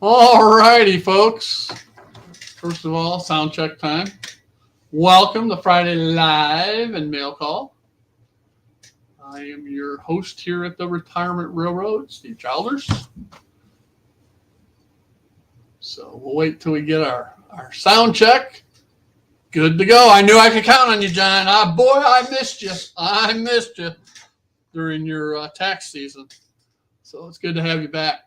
All righty, folks. First of all, sound check time. Welcome to Friday Live and Mail Call. I am your host here at the Retirement Railroad, Steve Childers. So we'll wait till we get our sound check. Good to go. I knew I could count on you, John. Boy, I missed you. I missed you during your tax season. So it's good to have you back.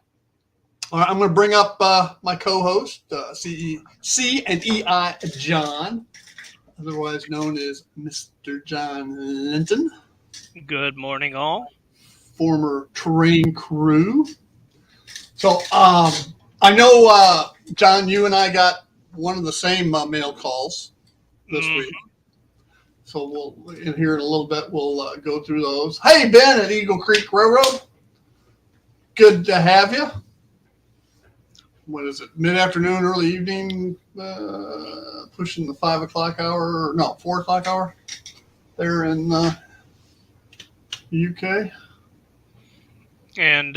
All right, I'm going to bring up my co-host, C&EI John, otherwise known as Mr. John Linton. Good morning, all. Former train crew. So I know, John, you and I got one of the same mail calls this week. So in here in a little bit, we'll go through those. Hey, Ben at Eagle Creek Railroad. Good to have you. What is it? Mid-afternoon, early evening, pushing the 5 o'clock hour. No, 4 o'clock hour. There in the UK. And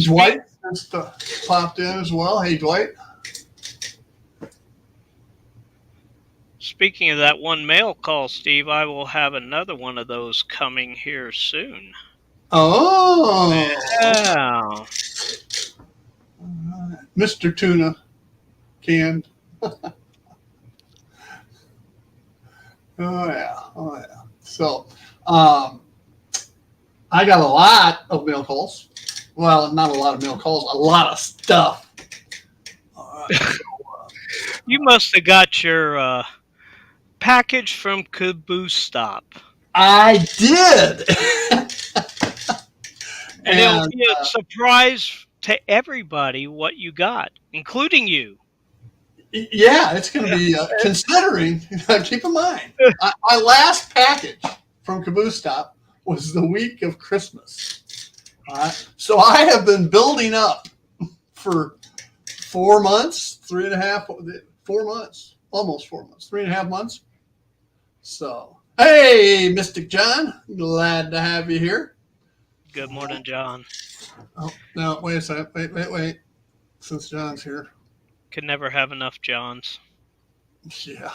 Dwight just popped in as well. Hey, Dwight. Speaking of that one mail call, Steve, I will have another one of those coming here soon. Oh. Yeah. Mr. Tuna canned. Oh yeah. So, I got a lot of mail calls. Well, not a lot of mail calls, a lot of stuff. All right. So, You must have got your package from Caboose Stop. I did. And it'll be a surprise to everybody what you got, including you. Yeah, it's going to be considering. Keep in mind, my last package from Caboose Stop was the week of Christmas. All right, so I have been building up for 4 months, 4 months, almost 4 months, 3.5 months. So, hey, Mystic John, glad to have you here. Good morning, John. Oh, no, wait a second. Wait. Since John's here. Can never have enough Johns. Yeah.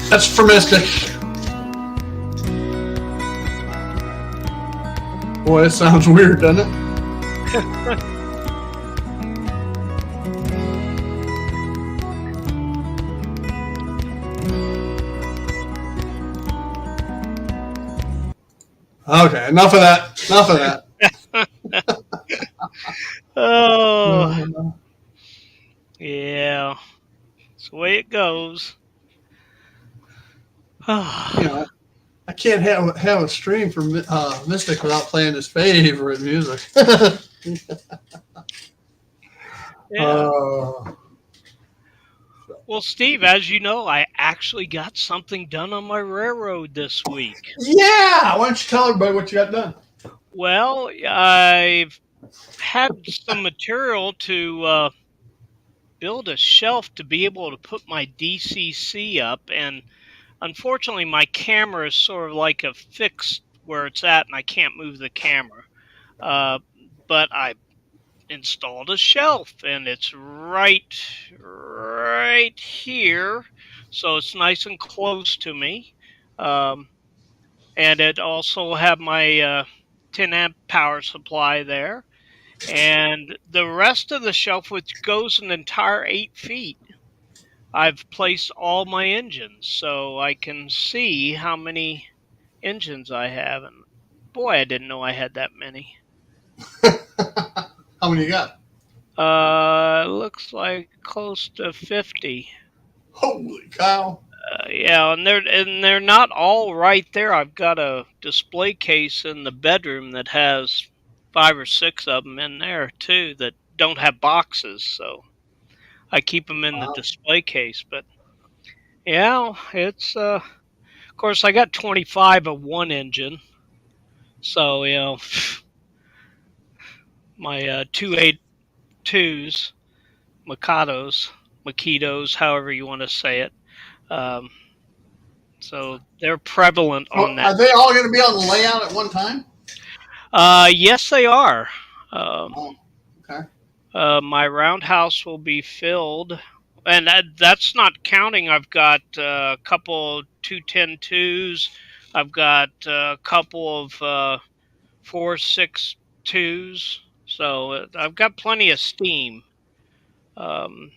That's for Mystic. Boy, it sounds weird, doesn't it? Okay, enough of that. Oh, yeah. That's the way it goes. I can't have a stream for Mystic without playing his favorite music. Yeah. Well, Steve, as you know, I actually got something done on my railroad this week. Yeah, why don't you tell everybody what you got done? Well, I've had some material to build a shelf to be able to put my DCC up, and unfortunately, my camera is sort of like a fixed where it's at, and I can't move the camera. But I installed a shelf, and it's right here, so it's nice and close to me. And it also have my 10 amp power supply there, and the rest of the shelf, which goes an entire 8 feet. I've placed all my engines so I can see how many engines I have. And boy, I didn't know I had that many. How many you got? Looks like close to 50. Holy cow. Yeah, and they're not all right there. I've got a display case in the bedroom that has 5 or 6 of them in there too that don't have boxes, so I keep them in the display case. But yeah, it's of course I got 25 of one engine, So, my 282s, Mikados, Makitos, however you want to say it. Um, so they're prevalent So on that. are they all going to be on the layout at one time? Yes, they are. Um, Oh, okay. my roundhouse will be filled, and that's not counting. I've got a couple 210-2s. I've got a couple of 4.62s. So I've got plenty of steam. Um,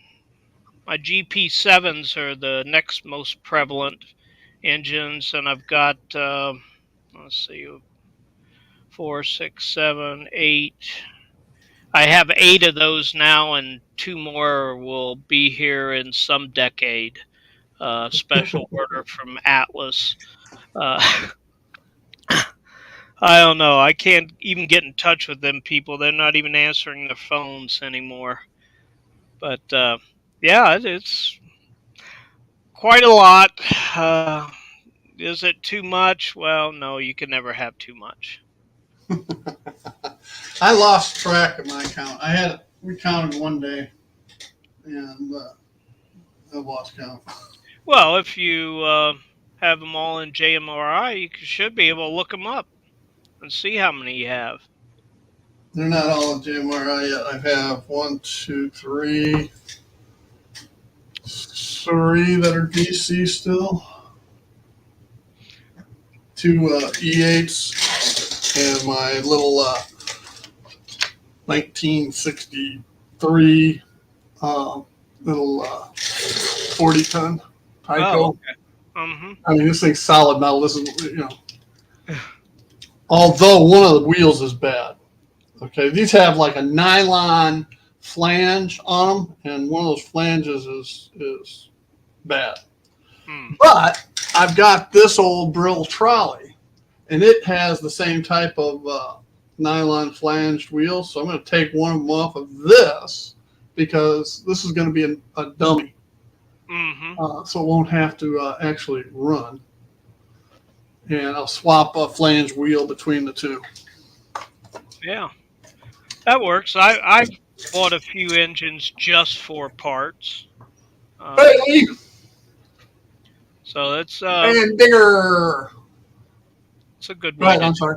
my GP7s are the next most prevalent engines, and I've got let's see, 4, 6, 7, 8. I have 8 of those now, and 2 more will be here in some decade. Special order from Atlas. Uh, I don't know. I can't even get in touch with them people. They're not even answering their phones anymore. But yeah, it's quite a lot. Is it too much? Well, no, you can never have too much. I lost track of my count. We counted one day, and I lost count. Well, if you have them all in JMRI, you should be able to look them up and see how many you have. They're not all in JMRI yet. I have 3 that are DC still. 2 E8s and my little 1963 little 40-ton Oh, Tyco. okay. Mm-hmm. I mean, this thing's solid metal. This is, although one of the wheels is bad. Okay, these have like a nylon flange on them, and one of those flanges is bad. Mm. But I've got this old Brill trolley, and it has the same type of nylon flanged wheels. So I'm going to take one of them off of this because this is going to be a dummy. Mm-hmm. So it won't have to actually run. And I'll swap a flange wheel between the two. Yeah, that works. I've bought a few engines just for parts. Hey, So and bigger. it's a good Go way ahead. to. I'm sorry.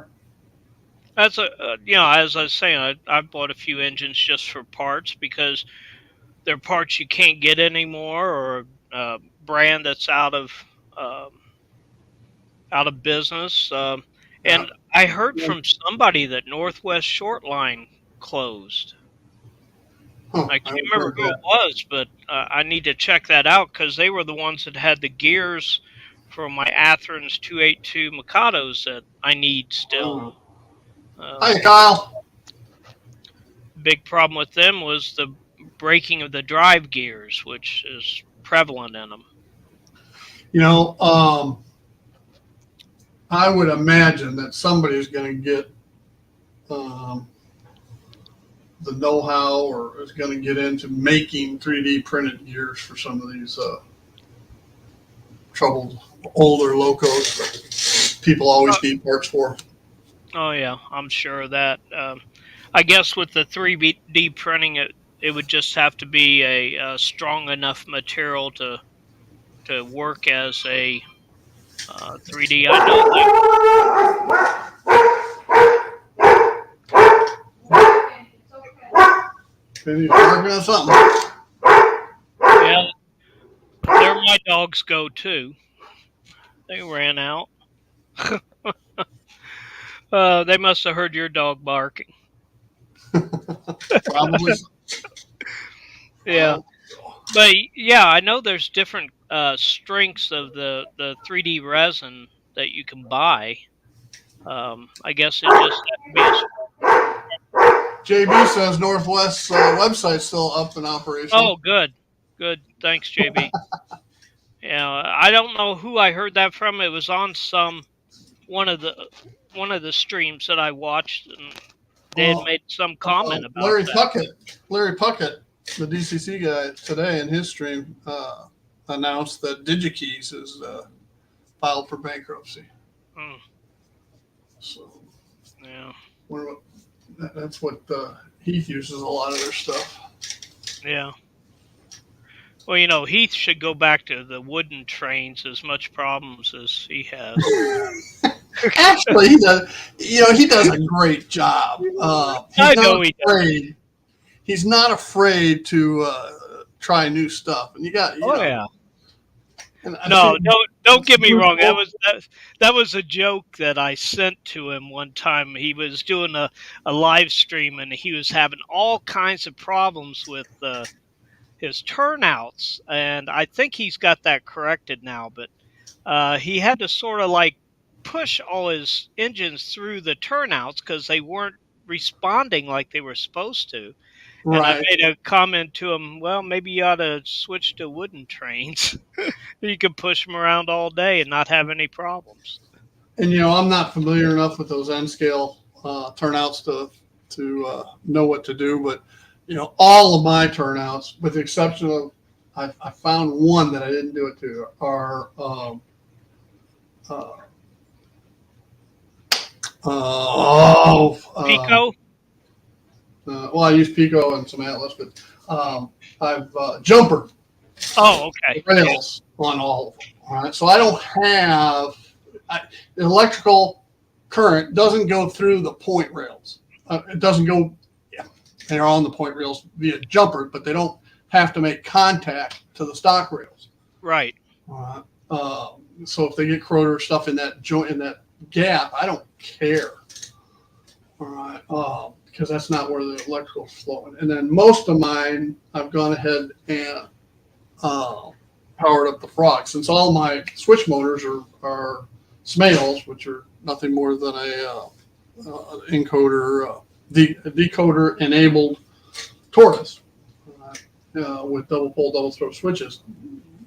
That's as I was saying, I've bought a few engines just for parts because they're parts you can't get anymore, or a brand that's um, out of business. Yeah. And I heard from somebody that Northwest Shortline closed. Huh, I I can't haven't remember heard who that. it was, but I need to check that out because they were the ones that had the gears for my Atherns 282 Mikados that I need still. Oh. Um, Hi, Kyle. big problem with them was the breaking of the drive gears, which is prevalent in them. You know, I would imagine that somebody's going to get um, the know-how or is going to get into making 3D printed gears for some of these troubled older locos that people always need parts for. Oh yeah, I'm sure of that. I guess with the 3D printing, it would just have to be a strong enough material to work as a 3D. I know that. Maybe you're working on something. Yeah, there my dogs go too. They ran out. They must have heard your dog barking. Probably. Yeah, Oh, but yeah, I know there's different strengths of the 3D resin that you can buy. I guess it just has to be a. JB says Northwest's website's still up and operational. Oh, good, good. Thanks, JB. Yeah, I don't know who I heard that from. It was on one of the one of the streams that I watched, and they had Well, made some comment about Larry that. Puckett, the DCC guy, today in his stream announced that DigiKeys is filed for bankruptcy. Mm. So Yeah. That's what Heath uses a lot of their stuff. Yeah. Well, Heath should go back to the wooden trains as much problems as he has. Actually, he does. He does a great job. He's I not know he does. afraid. He's not afraid to try new stuff, and you got Oh yeah. And I No, think don't get me wrong. people- That was a joke that I sent to him one time. He was doing a live stream and he was having all kinds of problems with his turnouts, and I think he's got that corrected now. But he had to sort of like push all his engines through the turnouts because they weren't responding like they were supposed to. And I right. made a comment to him, well, maybe you ought to switch to wooden trains. You can push them around all day and not have any problems. And I'm not familiar enough with those N scale turnouts to know what to do, but all of my turnouts, with the exception of I found one that I didn't do it to, are Pico? well, I use Pico and some Atlas, but I've jumper Oh, okay. rails on all of them. All right, so I don't have the electrical current doesn't go through the point rails. It doesn't go. Yeah, they're on the point rails via jumper, but they don't have to make contact to the stock rails. Right. All right. So if they get corroded or stuff in that joint, in that gap, I don't care. All right. Because that's not where the electrical's flowing. And then most of mine, I've gone ahead and powered up the Frog. Since all my switch motors are Smales, which are nothing more than a encoder, decoder enabled Taurus with double pole, double throw switches.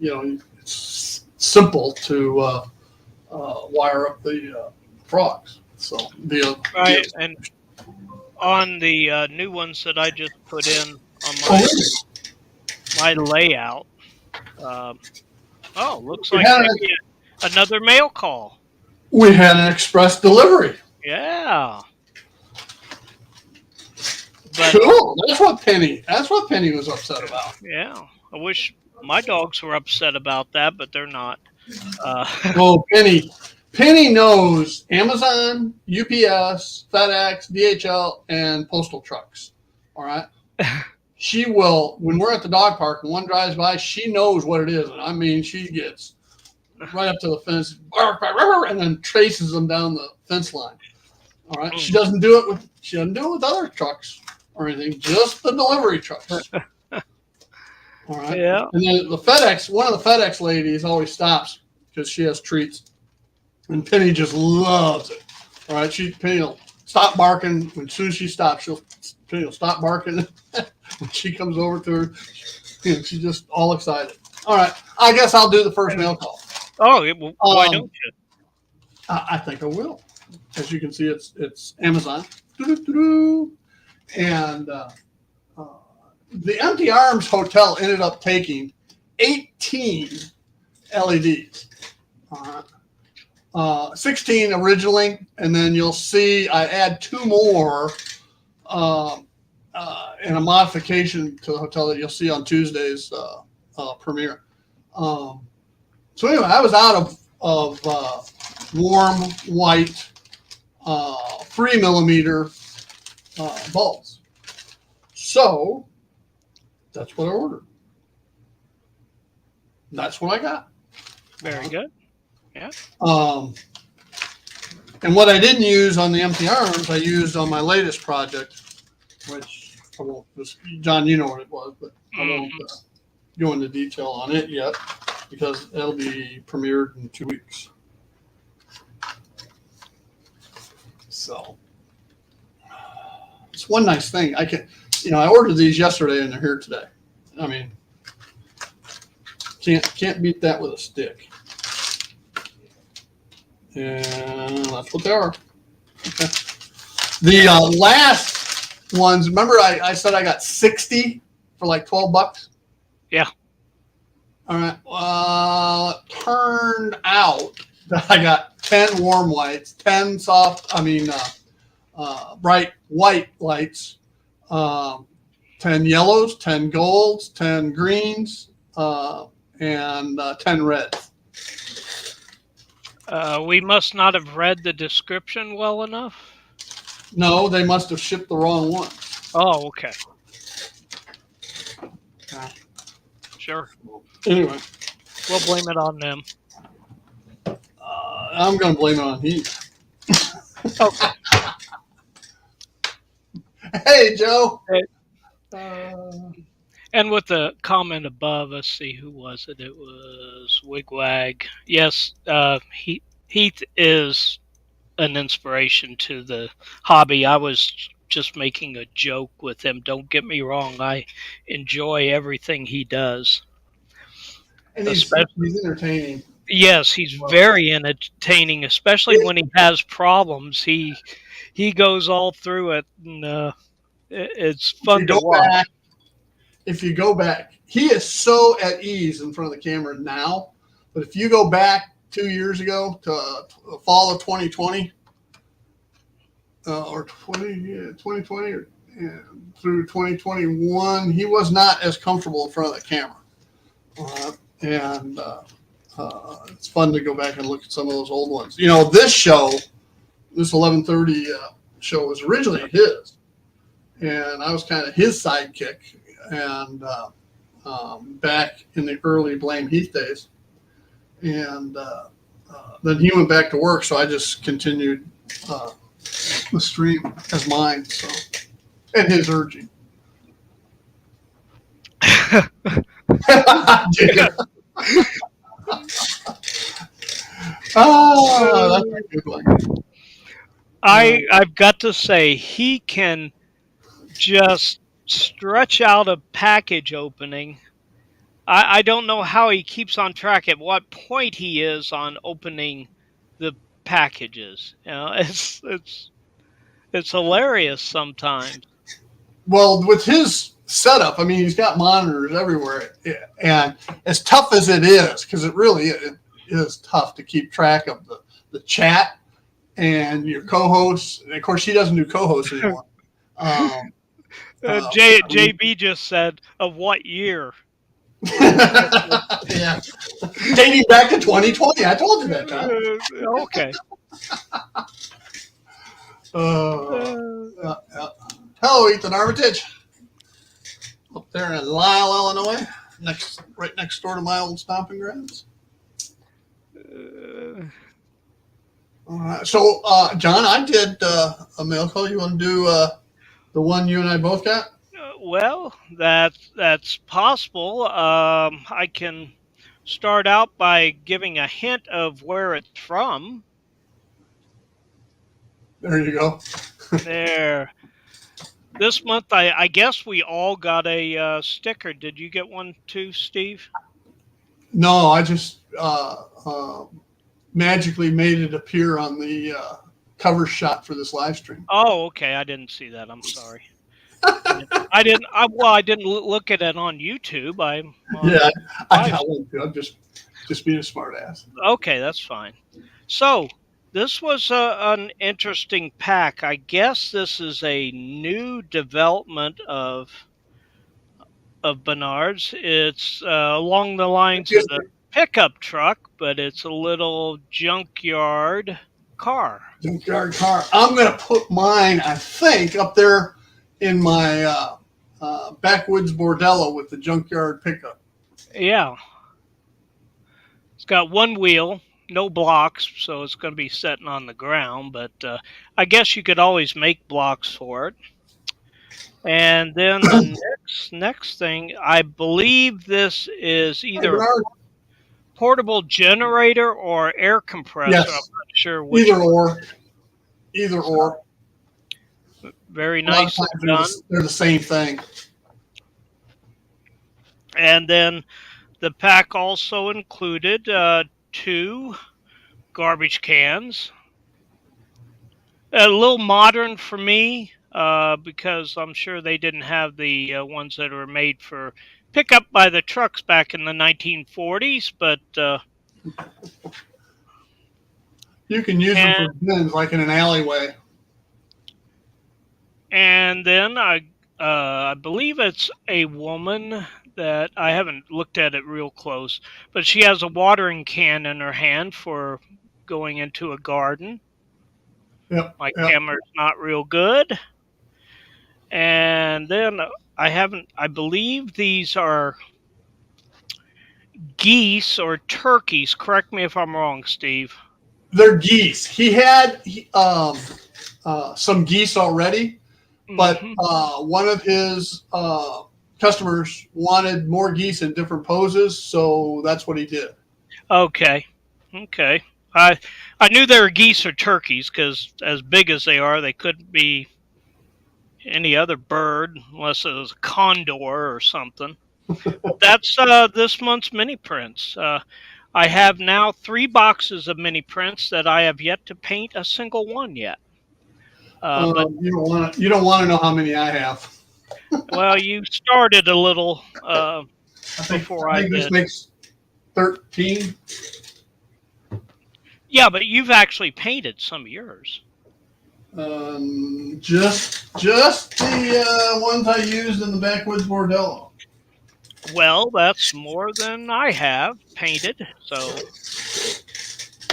It's simple to wire up the Frogs. So Right. And on the new ones that I just put in on my layout, looks like maybe another mail call. we had an express delivery. Yeah. But, Cool. That's what Penny was upset about. yeah. I wish my dogs were upset about that, but they're not. Oh, Penny knows Amazon, UPS, FedEx, DHL, and postal trucks. All right. She will, when we're at the dog park and one drives by, she knows what it is. And I mean, she gets right up to the fence, and then traces them down the fence line. All right. She doesn't do it with other trucks or anything, just the delivery trucks. All right. Yeah. And then one of the FedEx ladies always stops because she has treats. And Penny just loves it. All right. Penny will stop barking. As soon as she stops, Penny will stop barking. When she comes over to her, she's just all excited. All right. I guess I'll do the first mail call. Oh, why don't you? I think I will. As you can see, it's Amazon. And the Empty Arms Hotel ended up taking 18 LEDs. 16 originally, and then you'll see I add 2 more in a modification to the hotel that you'll see on Tuesday's premiere. So anyway, I was out of warm white 3mm bulbs. So that's what I ordered. That's what I got. Very good. Yeah. And what I didn't use on the Empty Arms, I used on my latest project, which I won't. John, you know what it was, but I won't go into detail on it yet because it'll be premiered in 2 weeks. So it's one nice thing. I ordered these yesterday and they're here today. I mean, can't beat that with a stick. And that's what they are. Okay. The last ones, remember I said I got 60 for like $12? Yeah. All right. It turned out that I got 10 warm whites, 10 bright white lights, 10 yellows, 10 golds, 10 greens, and 10 reds. We must not have read the description well enough. No, they must have shipped the wrong one. Oh, okay. Yeah. Sure. Anyway, We'll blame it on them. I'm going to blame it on heat. Okay. Hey, Joe. Hey. Uh, And with the comment above, let's see, who was it? It was Wigwag. Yes, Heath is an inspiration to the hobby. I was just making a joke with him. Don't get me wrong. I enjoy everything he does. and he's entertaining. Yes, he's very entertaining, especially when he has problems. He goes all through it, and it's fun to watch. If you go back, he is so at ease in front of the camera now. But if you go back 2 years ago to fall of 2020, or 2020 or through 2021, he was not as comfortable in front of the camera. And it's fun to go back and look at some of those old ones. You know, this show, this 11:30 show was originally his. And I was kind of his sidekick. And back in the early Blame Heath days. And then he went back to work, so I just continued the stream as mine. So, and his urging. Oh, that's a good one. I've got to say, he can just stretch out a package opening. I don't know how he keeps on track at what point he is on opening the packages. You know, it's hilarious sometimes. Well, with his setup, I mean, he's got monitors everywhere, and as tough as it is, because it really is tough to keep track of the chat and your co-hosts. And of course, she doesn't do co-hosts anymore. JB just said, of what year? Yeah. Dating back to 2020. I told you that, John. Okay. Hello, Ethan Armitage. Up there in Lisle, Illinois. Right next door to my old stomping grounds. So, John, I did a mail call. You want to do the one you and I both got? Well, that's possible. I can start out by giving a hint of where it's from. There you go. There. This month, I guess we all got a sticker. Did you get one too, Steve? No, I just magically made it appear on the cover shot for this live stream. Oh, okay. I didn't see that. I'm sorry. I didn't look at it on YouTube. I got one too. I'm just being a smart ass. Okay, that's fine. So this was an interesting pack. I guess this is a new development of Bernard's. It's along the lines of the pickup truck, but it's a little junkyard car. Junkyard car. I'm going to put mine, I think, up there in my backwoods bordello with the junkyard pickup. Yeah. It's got one wheel, no blocks, so it's going to be sitting on the ground, but I guess you could always make blocks for it. And then the next thing, I believe this is either a portable generator or air compressor. Yes. I'm not sure which. Either or. Very nice done. They're the same thing. And then the pack also included 2 garbage cans. A little modern for me because I'm sure they didn't have the ones that were made for pickup by the trucks back in the 1940s, but you can use them for bins like in an alleyway. And then I believe it's a woman that I haven't looked at it real close, but she has a watering can in her hand for going into a garden. Yep. My Yep. camera's not real good. And then I believe these are geese or turkeys. Correct me if I'm wrong, Steve. They're geese. He had some geese already, but Hmm. one of his customers wanted more geese in different poses, so that's what he did. Okay. Okay. I I knew they were geese or turkeys because as big as they are, they couldn't be any other bird unless it was a condor or something. But that's this month's mini prints. I have now 3 boxes of mini prints that I have yet to paint a single one yet. But You don't want to know how many I have. well, you started a little before I I think this did. makes 13. Yeah, but you've actually painted some of yours. Just the ones I used in the backwoods bordello. Well, that's more than I have painted, so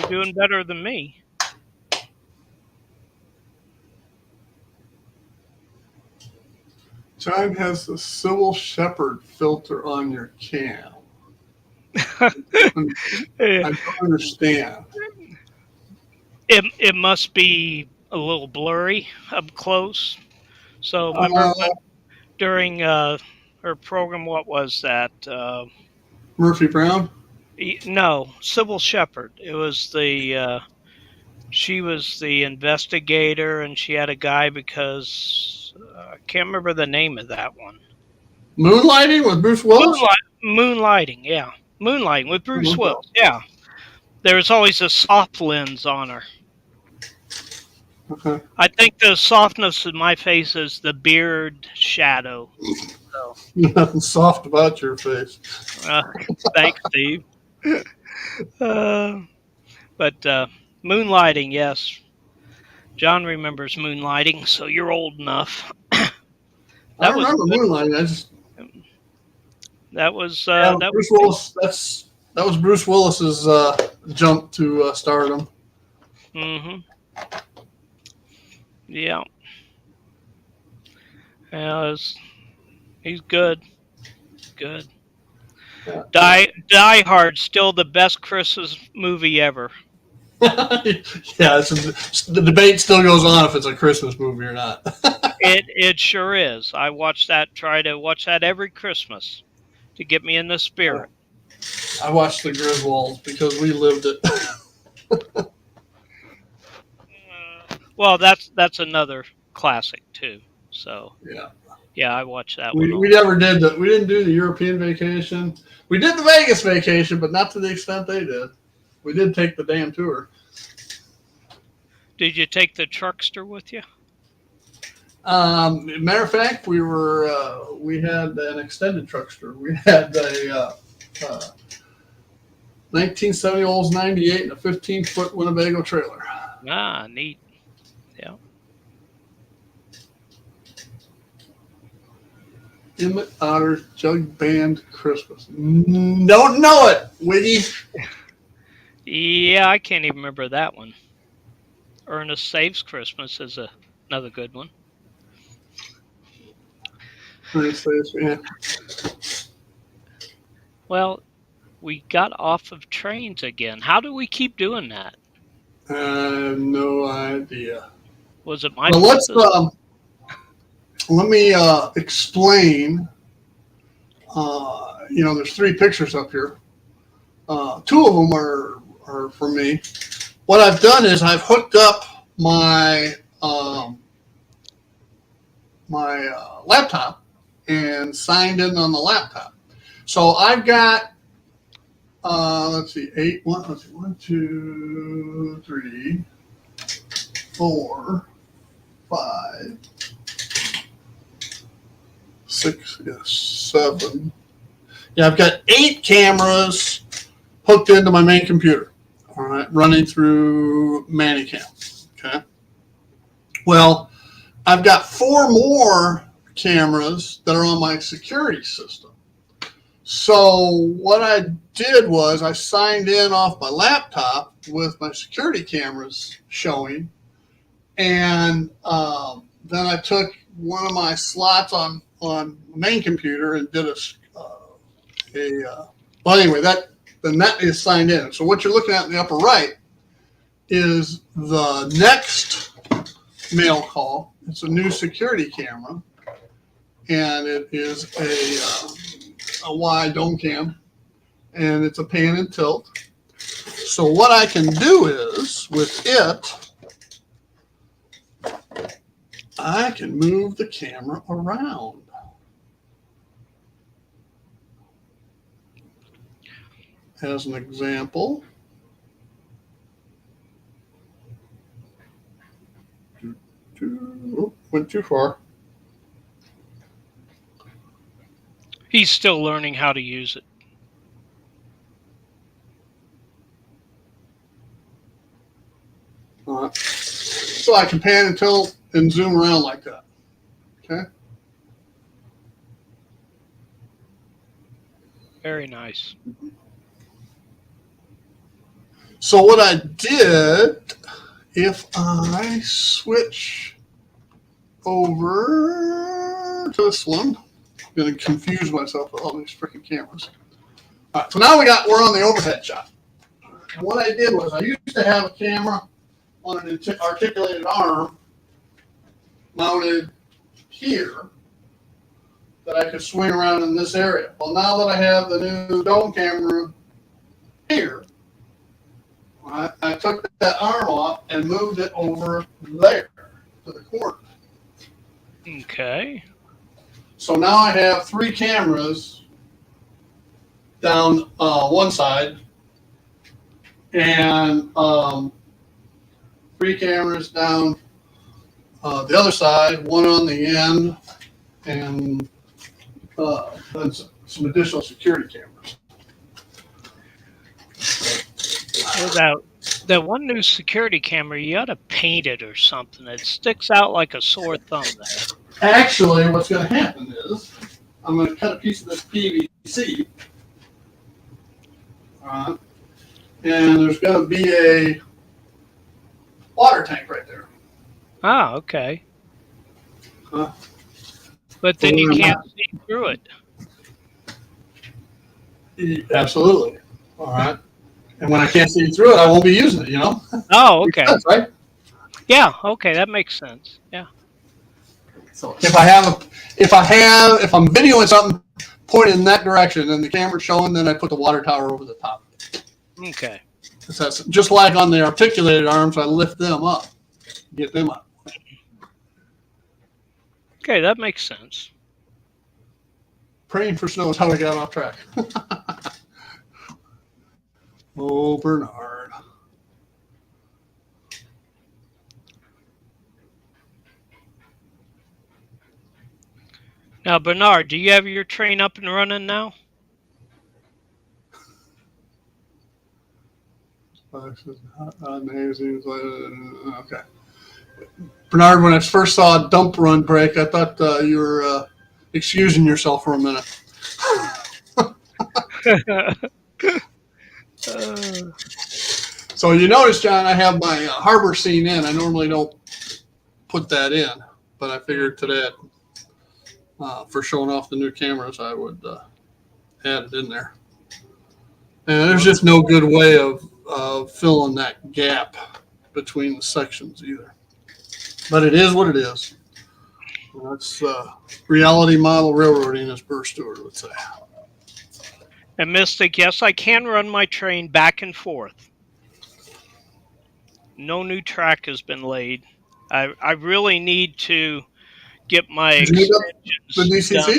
you're doing better than me. John has the Civil Shepherd filter on your cam. it I don't understand. it must be a little blurry up close. So remember Uh, during her program, what was that? Murphy Brown. No, Sybil Shepherd. It was the she was the investigator, and she had a guy because I can't remember the name of that one. Moonlighting with Bruce Willis. Moonlighting, yeah, moonlighting with Bruce Okay. Willis. Yeah, there was always a soft lens on her. Okay. I think the softness of my face is the beard shadow. So, Nothing soft about your face. uh, thanks, Steve. Uh, but moonlighting, yes. John remembers moonlighting, so you're old enough. I That was remember good. Moonlighting. I just yeah, That was Bruce Willis. That was Bruce Willis's jump to stardom. mm-hmm. Yeah. Yeah, he's good. Good. Yeah. Die Hard still the best Christmas movie ever. Yeah, the debate still goes on if it's a Christmas movie or not. It sure is. I watch that. Try to watch that every Christmas to get me in the spirit. I watched the Griswolds because we lived it. Well, that's another classic too. So Yeah, yeah, I watched that one. we never did that. We didn't do the European vacation. We did the Vegas vacation, but not to the extent they did. We did take the damn tour. Did you take the truckster with you? Matter of fact, we had an extended truckster. We had a 1970 Olds 98 and a 15-foot Winnebago trailer. Ah, neat. Yeah. Emmett Otter's Jug Band Christmas. Don't know it, Wiggy. Yeah, I can't even remember that one. Ernest Saves Christmas is another good one. Yeah. Well, we got off of trains again. How do we keep doing that? I have no idea. Was it my Well, fault? let me explain. There's 3 pictures up here. 2 of them are for me. What I've done is I've hooked up my laptop and signed in on the laptop. So I've got let's see, 1, 2, 3, 4, 5, 6, 7. Yeah, I've got 8 cameras hooked into my main computer. All right, running through Manicam. Okay. Well, I've got 4 more cameras that are on my security system. So what I did was I signed in off my laptop with my security cameras showing, and then I took one of my slots on the main computer and did well, anyway, the net is signed in. So what you're looking at in the upper right is the next mail call. It's a new security camera, and it is a wide dome cam, and it's a pan and tilt. So what I can do is, with it, I can move the camera around. As an example, went too far. He's still learning how to use it. All right. So I can pan and tilt and zoom around like that. Okay. Very nice. So what I did, if I switch over to this one, I'm going to confuse myself with all these freaking cameras. All right, so now we're on the overhead shot. And what I did was I used to have a camera on an articulated arm mounted here that I could swing around in this area. Well, now that I have the new dome camera here, I took that arm off and moved it over there to the corner. Okay. So now I have 3 cameras down one side and 3 cameras down the other side, one on the end, and then some additional security cameras. Well, that one new security camera, you ought to paint it or something. It sticks out like a sore thumb there. Actually, what's going to happen is I'm going to cut a piece of this PVC, and there's going to be a water tank right there. Ah, okay. But then you can't see through it. Absolutely. All right. And when I can't see through it, I won't be using it, you know? Oh, okay. Sense, right? Yeah, okay, that makes sense. Yeah. So if I'm videoing something pointed in that direction and the camera's showing, then I put the water tower over the top. Okay. That's just like on the articulated arms, I lift them up, get them up. Okay, that makes sense. Praying for snow is how I got off track. Oh, Bernard. Now, Bernard, do you have your train up and running now? Amazing. Okay. Bernard, when I first saw a dump run break, I thought you were excusing yourself for a minute. So you notice, John, I have my harbor scene in. I normally don't put that in, but I figured today, for showing off the new cameras, I would add it in there. And there's just no good way of filling that gap between the sections either. But it is what it is. That's reality model railroading, as Burr Stewart would say. And Mystic, yes, I can run my train back and forth. No new track has been laid. I really need to get my extensions the DCC?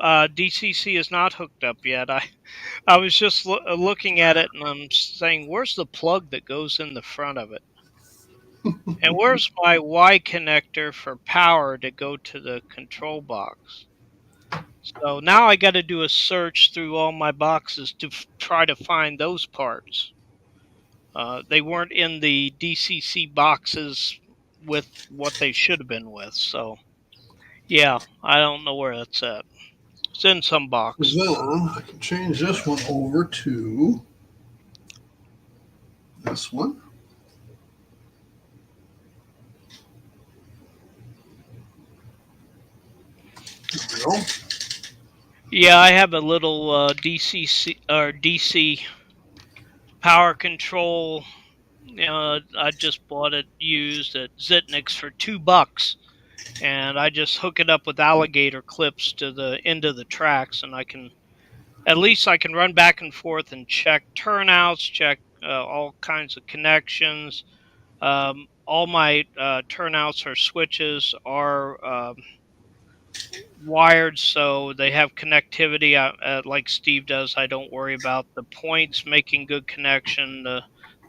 done. DCC is not hooked up yet. I was just looking at it and I'm saying, where's the plug that goes in the front of it? And where's my Y connector for power to go to the control box? So now I got to do a search through all my boxes to try to find those parts. They weren't in the DCC boxes with what they should have been with. So yeah, I don't know where that's at. It's in some box. Then I can change this one over to this one. There we go. Yeah, I have a little DC power control. I just bought it used at Zitniks for $2, and I just hook it up with alligator clips to the end of the tracks, and at least I can run back and forth and check turnouts, check all kinds of connections. All my turnouts or switches are wired, so they have connectivity. Like Steve does, I don't worry about the points making good connection. The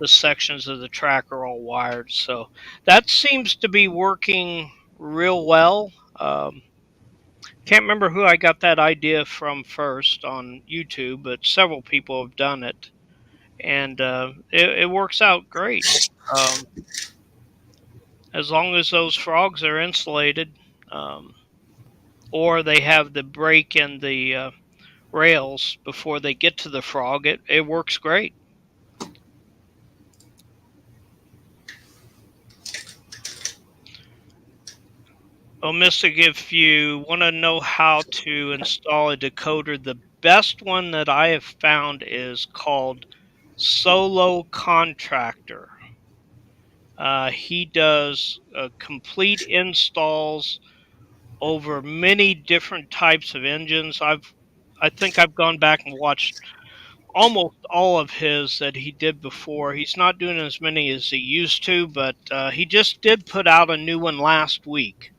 sections of the track are all wired, so that seems to be working real well. Can't remember who I got that idea from first on YouTube, but several people have done it, and it works out great. Um, as long as those frogs are insulated, um, or they have the break in the rails before they get to the frog, it works great. Well, Mystic, if you want to know how to install a decoder, the best one that I have found is called Solo Contractor. He does complete installs over many different types of engines. I think I've gone back and watched almost all of his that he did before. He's not doing as many as he used to, but he just did put out a new one last week.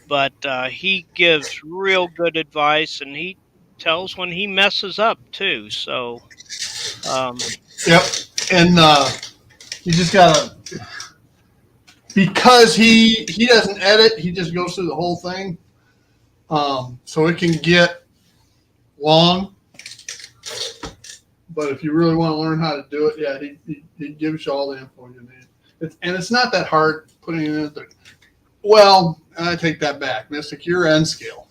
But he gives real good advice, and he tells when he messes up too. So, Yep. And you just gotta, because he doesn't edit, he just goes through the whole thing. So it can get long, but if you really want to learn how to do it, yeah, he gives you all the info you need. It's not that hard putting it in there. Well, I take that back, Mystic. You're N scale.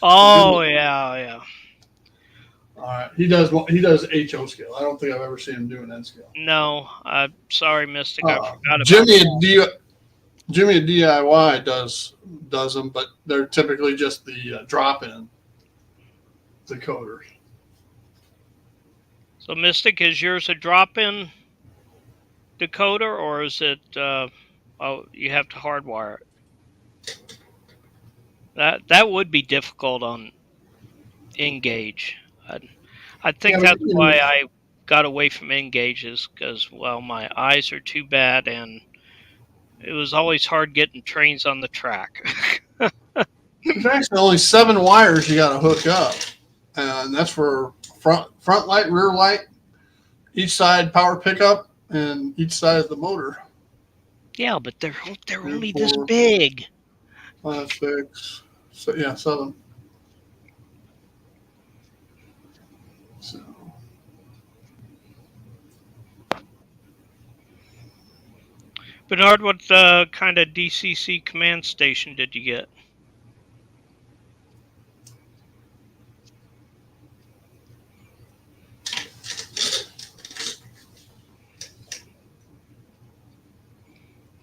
oh yeah. All right, he does HO scale. I don't think I've ever seen him do an N scale. No, I'm sorry, Mystic. I forgot about Jimmy that. Jimmy at DIY does them, but they're typically just the drop-in decoders. So, Mystic, is yours a drop-in decoder, or is it? You have to hardwire it. That would be difficult on Engage. I think Yeah, that's why I got away from Engages, because well, my eyes are too bad, and it was always hard getting trains on the track. there's actually only 7 wires you got to hook up, and that's for front light, rear light, each side power pickup, and each side of the motor. Yeah, but they're only Four, this big. 5, 6, so, yeah, 7. So. Bernard, what kind of DCC command station did you get?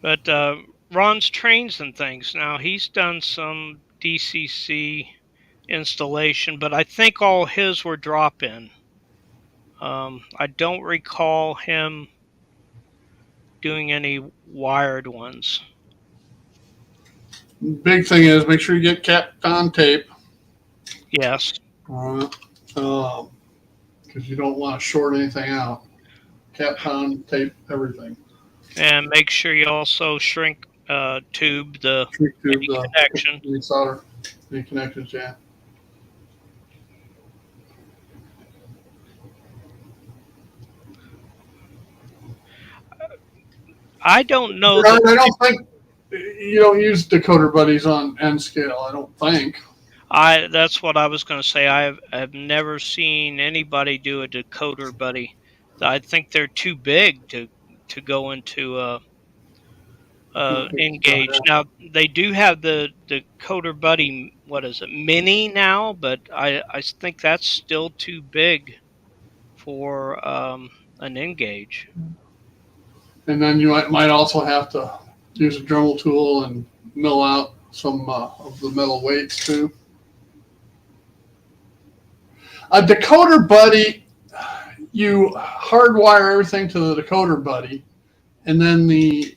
But Ron's trains and things. Now he's done some DCC installation, but I think all his were drop-in. I don't recall him doing any wired ones. Big thing is make sure you get Kapton tape. Yes. Because you don't want to short anything out. Kapton tape everything. And make sure you also shrink tube the connection. Any solder, any connections, yeah. I don't know. I don't think you don't use decoder buddies on N scale. I don't think. That's what I was going to say. I've never seen anybody do a decoder buddy. I think they're too big to go into Engage. Now they do have the Coder Buddy. What is it, Mini now? But I think that's still too big for an Engage. And then you might also have to use a Dremel tool and mill out some of the metal weights too. A Decoder Buddy, you hardwire everything to the Decoder Buddy, and then the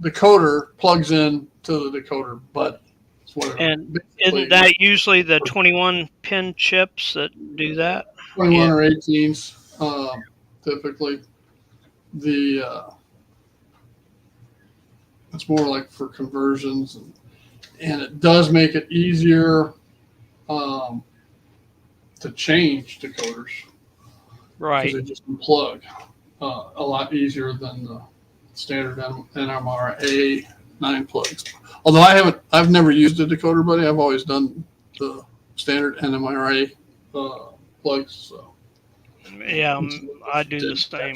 decoder plugs in to the Decoder Buddy. And isn't that usually the 21 pin chips that do that? 21 or 18s, typically. It's more like for conversions, and it does make it easier to change decoders. Right. Because they just unplug a lot easier than the standard NMRA 9 plugs. Although I've never used a Decoder Buddy. I've always done the standard NMRA plugs. So yeah, I do the same.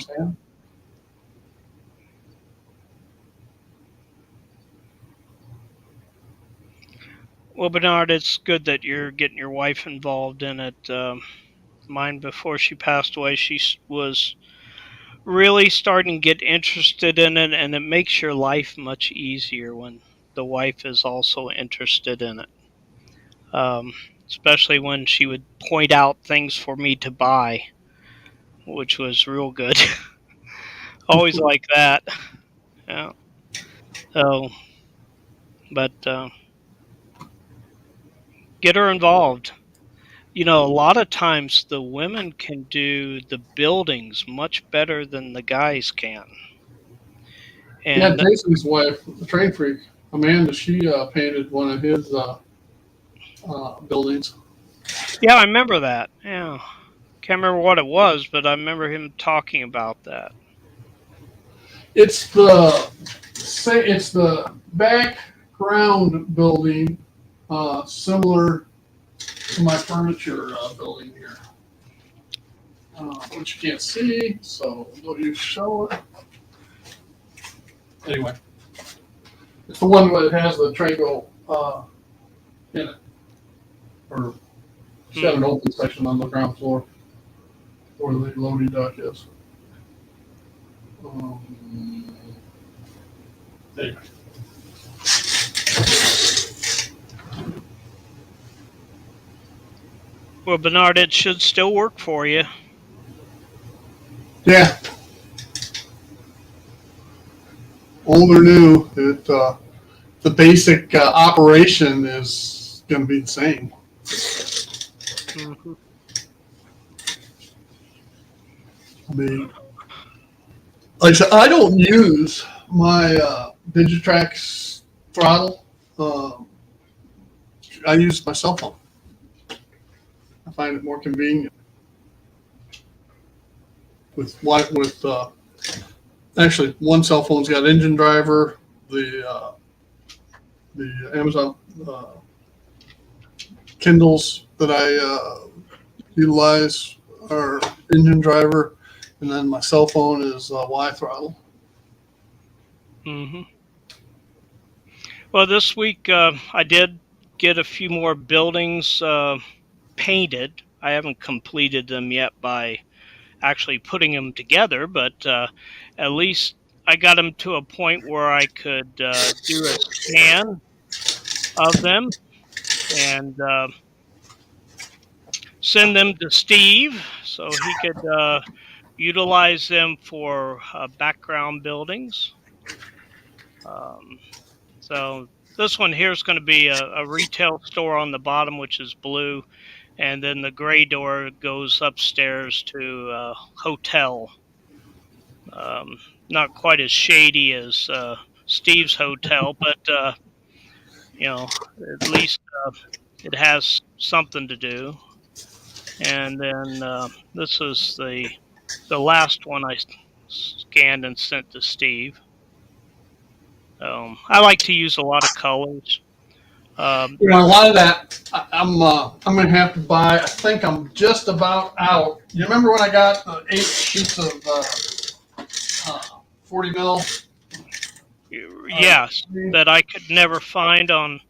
Well, Bernard, it's good that you're getting your wife involved in it. Mine, before she passed away, she was really starting to get interested in it, and it makes your life much easier when the wife is also interested in it. Especially when she would point out things for me to buy, which was real good. Always like that. Yeah. So, but get her involved. You know, a lot of times the women can do the buildings much better than the guys can. And yeah, Jason's wife, the train freak, Amanda, she painted one of his buildings. yeah, I remember that. Yeah. Can't remember what it was, but I remember him talking about that. It's the background building, similar to my furniture building here, which you can't see, so will you show it? Anyway, it's the one that has the Trago in it, or it's got an open section on the ground floor where the loading dock is. Anyway. Well, Bernard, it should still work for you. Yeah. Old or new, the basic operation is going to be the same. Mm-hmm. I mean, like I said, I don't use my Digitrax throttle. I use my cell phone. I find it more convenient. Actually, one cell phone's got engine driver. The Amazon Kindles that I utilize are engine driver, and then my cell phone is Y throttle. Mm-hmm. Well, this week I did get a few more buildings painted. I haven't completed them yet by actually putting them together, but at least I got them to a point where I could do a scan of them and send them to Steve so he could utilize them for background buildings. So this one here is going to be a retail store on the bottom, which is blue, and then the gray door goes upstairs to a hotel. Not quite as shady as Steve's hotel, but at least it has something to do. And then this is the last one I scanned and sent to Steve. I like to use a lot of colors. A lot of that I'm going to have to buy. I think I'm just about out. You remember when I got 8 sheets of 40 mil Yes, that I could never find on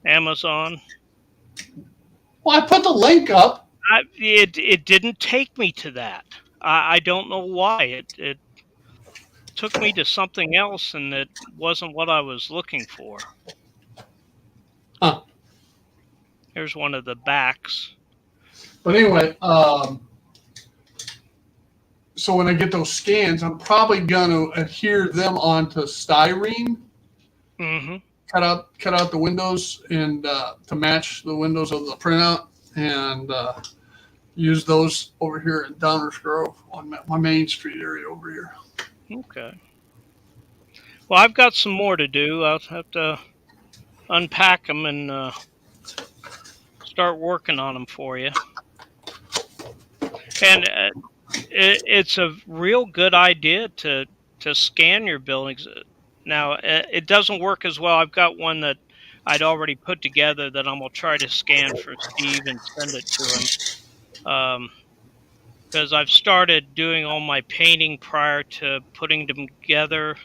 Amazon. Well, I put the link up. It didn't take me to that. I don't know why. It took me to something else, and it wasn't what I was looking for. Huh. Here's one of the backs. But anyway, so when I get those scans, I'm probably gonna adhere them onto styrene. Mm-hmm. Cut out the windows and to match the windows of the printout, and use those over here in Downers Grove on my Main Street area over here. Okay. Well, I've got some more to do. I'll have to unpack them and start working on them for you. And it's a real good idea to scan your buildings. Now, it doesn't work as well. I've got one that I'd already put together that I'm going to try to scan for Steve and send it to him. Because I've started doing all my painting prior to putting them together.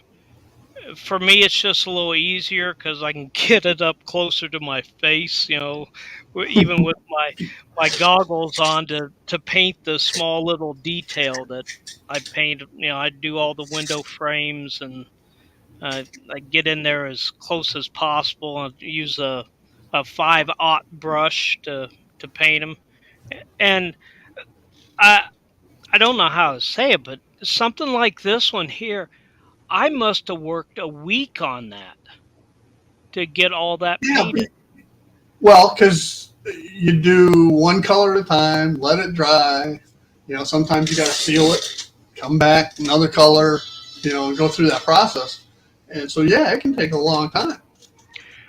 For me, it's just a little easier because I can get it up closer to my face, even with my goggles on to paint the small little detail that I paint. I do all the window frames, and I get in there as close as possible and use a 5-aught brush to paint them. And I don't know how to say it, but something like this one here, I must have worked a week on that to get all that painted. Well, because you do one color at a time, let it dry. Sometimes you got to seal it, come back, another color, and go through that process. And so, yeah, it can take a long time.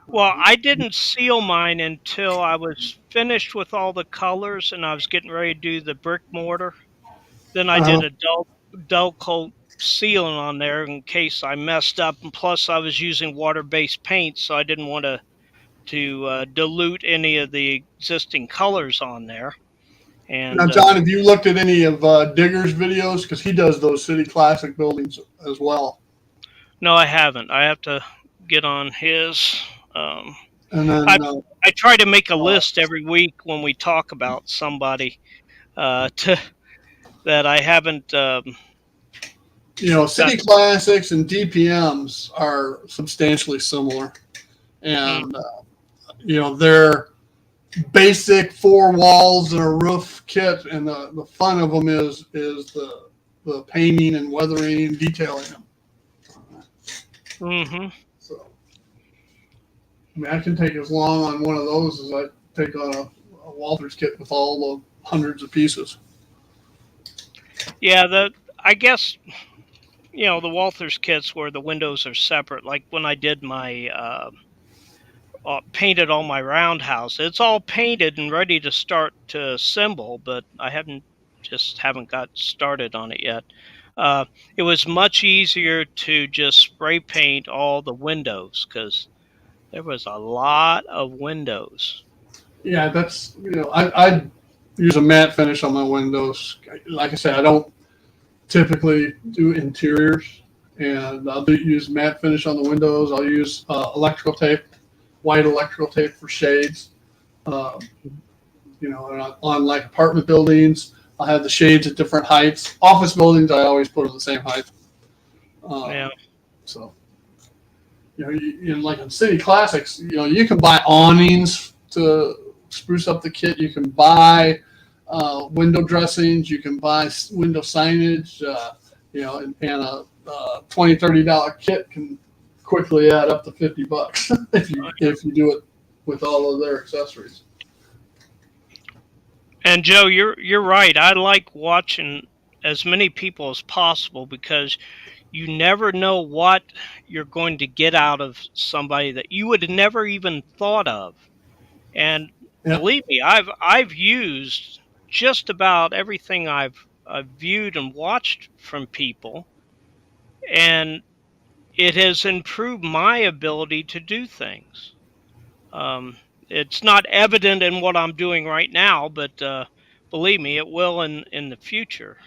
Well, I didn't seal mine until I was finished with all the colors and I was getting ready to do the brick mortar. Then I did a dull coat sealing on there in case I messed up, and plus I was using water-based paint, so I didn't want to dilute any of the existing colors on there. And now, John, have you looked at any of Digger's videos? Because he does those City Classic buildings as well. No, I haven't. I have to get on his. And then I try to make a list every week when we talk about somebody that I haven't. City Classics and DPMs are substantially similar, and they're basic 4 walls and a roof kit, and the fun of them is the painting and weathering and detailing them. Mm-hmm. So, I can take as long on one of those as I take on a Walters kit with all the hundreds of pieces. Yeah, I guess the Walters kits where the windows are separate. Like when I did my painted all my roundhouse, it's all painted and ready to start to assemble, but I haven't got started on it yet. It was much easier to just spray paint all the windows because there was a lot of windows. Yeah, that's I use a matte finish on my windows. Like I said, I don't typically do interiors, and I'll use matte finish on the windows. I'll use electrical tape, white electrical tape for shades. And on like apartment buildings, I'll have the shades at different heights. Office buildings, I always put them the same height. Yeah. So, like in City Classics, you can buy awnings to spruce up the kit. You can buy window dressings. You can buy window signage. And a $20-$30 kit can quickly add up to $50 if you do it with all of their accessories. And Joe, you're right. I like watching as many people as possible because you never know what you're going to get out of somebody that you would have never even thought of. And believe me, I've used just about everything I've viewed and watched from people, and it has improved my ability to do things. It's not evident in what I'm doing right now, but believe me, it will in the future.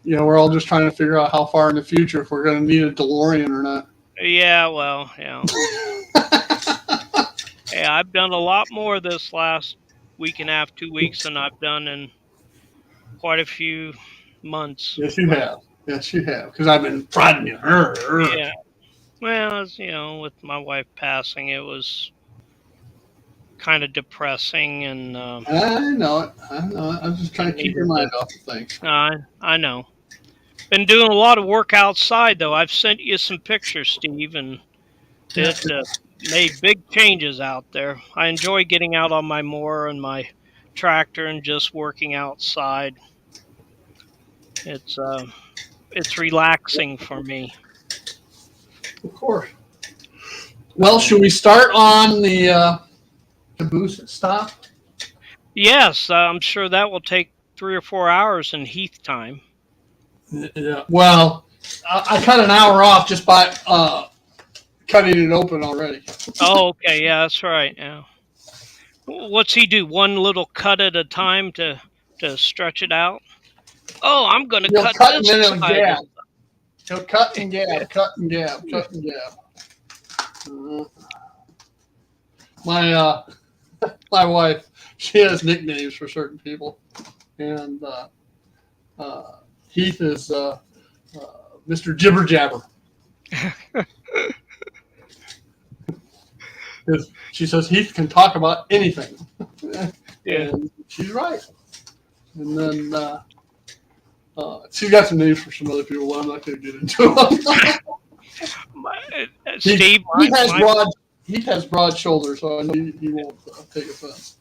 We're all just trying to figure out how far in the future if we're going to need a DeLorean or not. Yeah, well, yeah. Hey, I've done a lot more this last week and a half, 2 weeks than I've done in quite a few months. Yes, you But have. Yes, you have. Because I've been prodding you. yeah, well, with my wife passing, it was kind of depressing, and I know it. I know it. I'm just I trying to keep your needed to. mind off of things. I know. Been doing a lot of work outside though. I've sent you some pictures, Steve, and Yeah. it made big changes out there. I enjoy getting out on my mower and my tractor and just working outside. It's uh, it's relaxing for me. Of course. Well, should we start on the caboose stop? Yes, I'm sure that will take 3 or 4 hours in Heath time. Yeah. Well, I cut an hour off just by cutting it open already. Oh, okay, yeah, that's right. Yeah. What's he do? One little cut at a time to stretch it out. Oh, I'm going to He'll cut cut and this then he'll side. gab. He'll cut and gab, cut and gab, cut and gab. Uh, my my wife, she has nicknames for certain people, and Heath is Mr. Jibber Jabber. She says Heath can talk about anything, Yeah. and she's right. And then she's got some names for some other people. Well, I'm not going to get into them. Steve, He has broad shoulders, so I know he won't take offense.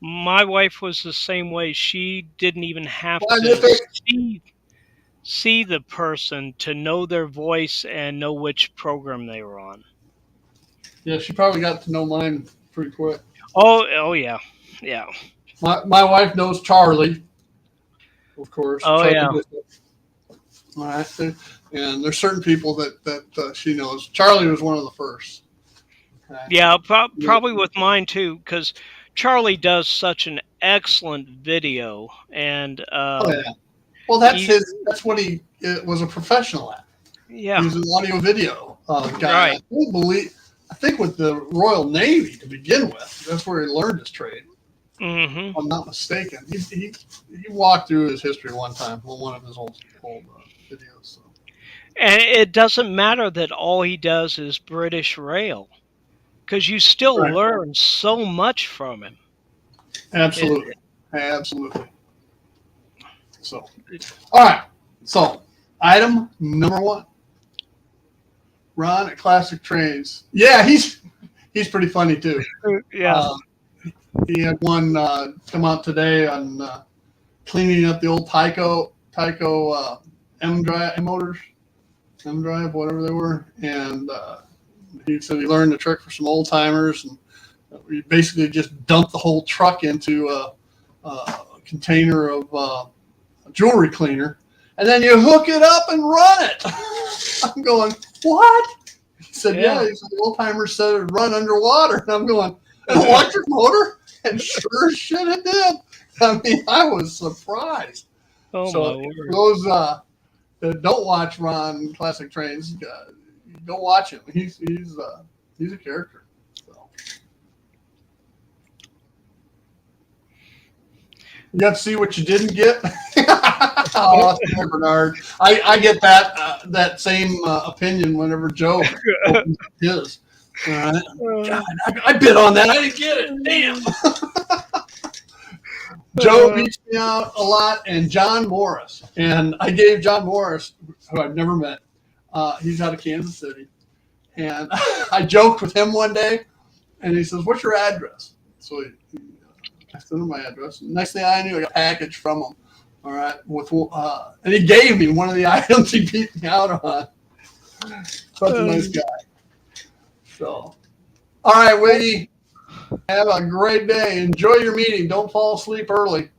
my wife was the same way. She didn't even have Why, to see the person to know their voice and know which program they were on. Yeah, she probably got to know mine pretty quick. Oh yeah, yeah. My wife knows Charlie, of course. Oh Charlie yeah. Bishop. All right, and there's certain people that she knows. Charlie was one of the first. Okay. Yeah, probably with mine too, because Charlie does such an excellent video, and Oh yeah. Well, that's he, That's what he was a professional at. He yeah, was an audio video guy. right. I think with the Royal Navy to begin with. That's where he learned his trade. Hmm. If I'm not mistaken. He walked through his history one time on one of his old videos. So. And it doesn't matter that all he does is British Rail, because you still Right. learn so much from him. Absolutely. Absolutely. So, all right. So, item number 1. Ron at Classic Trains. Yeah, he's pretty funny too. Yeah. He had one come out today on cleaning up the old Tyco M motors, M drive, whatever they were, and he said he learned the trick for some old timers, and we basically just dumped the whole truck into a container of jewelry cleaner, and then you hook it up and run it. I'm going, what? He said, yeah. He said, the old timers said it would run underwater, and I'm going, an electric motor? And sure as shit it did. I mean, I was surprised. Oh So my word. those that don't watch Ron Classic Trains, go watch him. He's a character. So. You got to see what you didn't get. Oh, Bernard. I get that same opinion whenever Joe opens his. All right. God, I bid on that. I didn't get it. Damn. Joe beats me out a lot, and John Morris. And I gave John Morris, who I've never met, he's out of Kansas City. And I joked with him one day, and he says, what's your address? So I sent him my address. Next thing I knew, I got a package from him. All right. And he gave me one of the items he beat me out on. Such a nice guy. So, all right, Wiggy. Have a great day. Enjoy your meeting. Don't fall asleep early.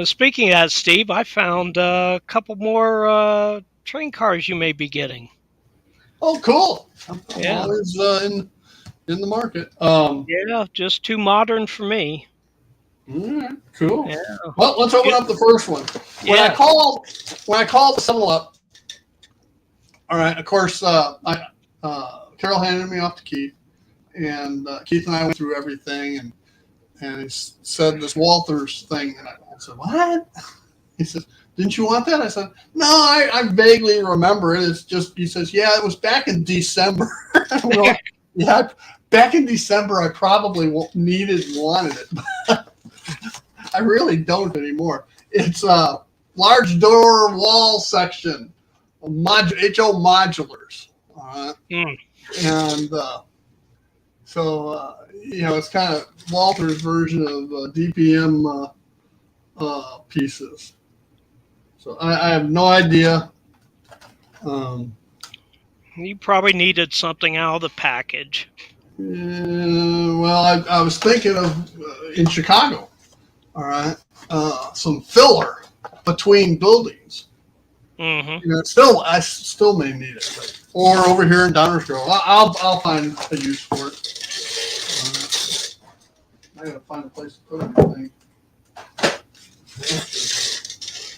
Speaking of that, Steve, I found a couple more train cars you may be getting. Oh, cool. I'm Yeah. always in the market. Yeah, just too modern for me. All right, cool. Yeah. Well, let's open up the first one. When I called the settle up, all right. Of course, Carol handed me off to Keith, and Keith and I went through everything, and he said this Walters thing, and I said, "What?" He says, "Didn't you want that?" I said, "No, I vaguely remember it. It's just," he says, "Yeah, it was back in December." Like, yeah, back in December, I probably needed and wanted it, but I really don't anymore. It's a large door wall section, HO modulars, Mm. and so it's kind of Walter's version of DPM pieces. So I have no idea. You probably needed something out of the package. Well, I was thinking of in Chicago. All right, some filler between buildings. Mm-hmm. I still may need it, or over here in Downers Grove, I'll find a use for it. I gotta find a place to put everything.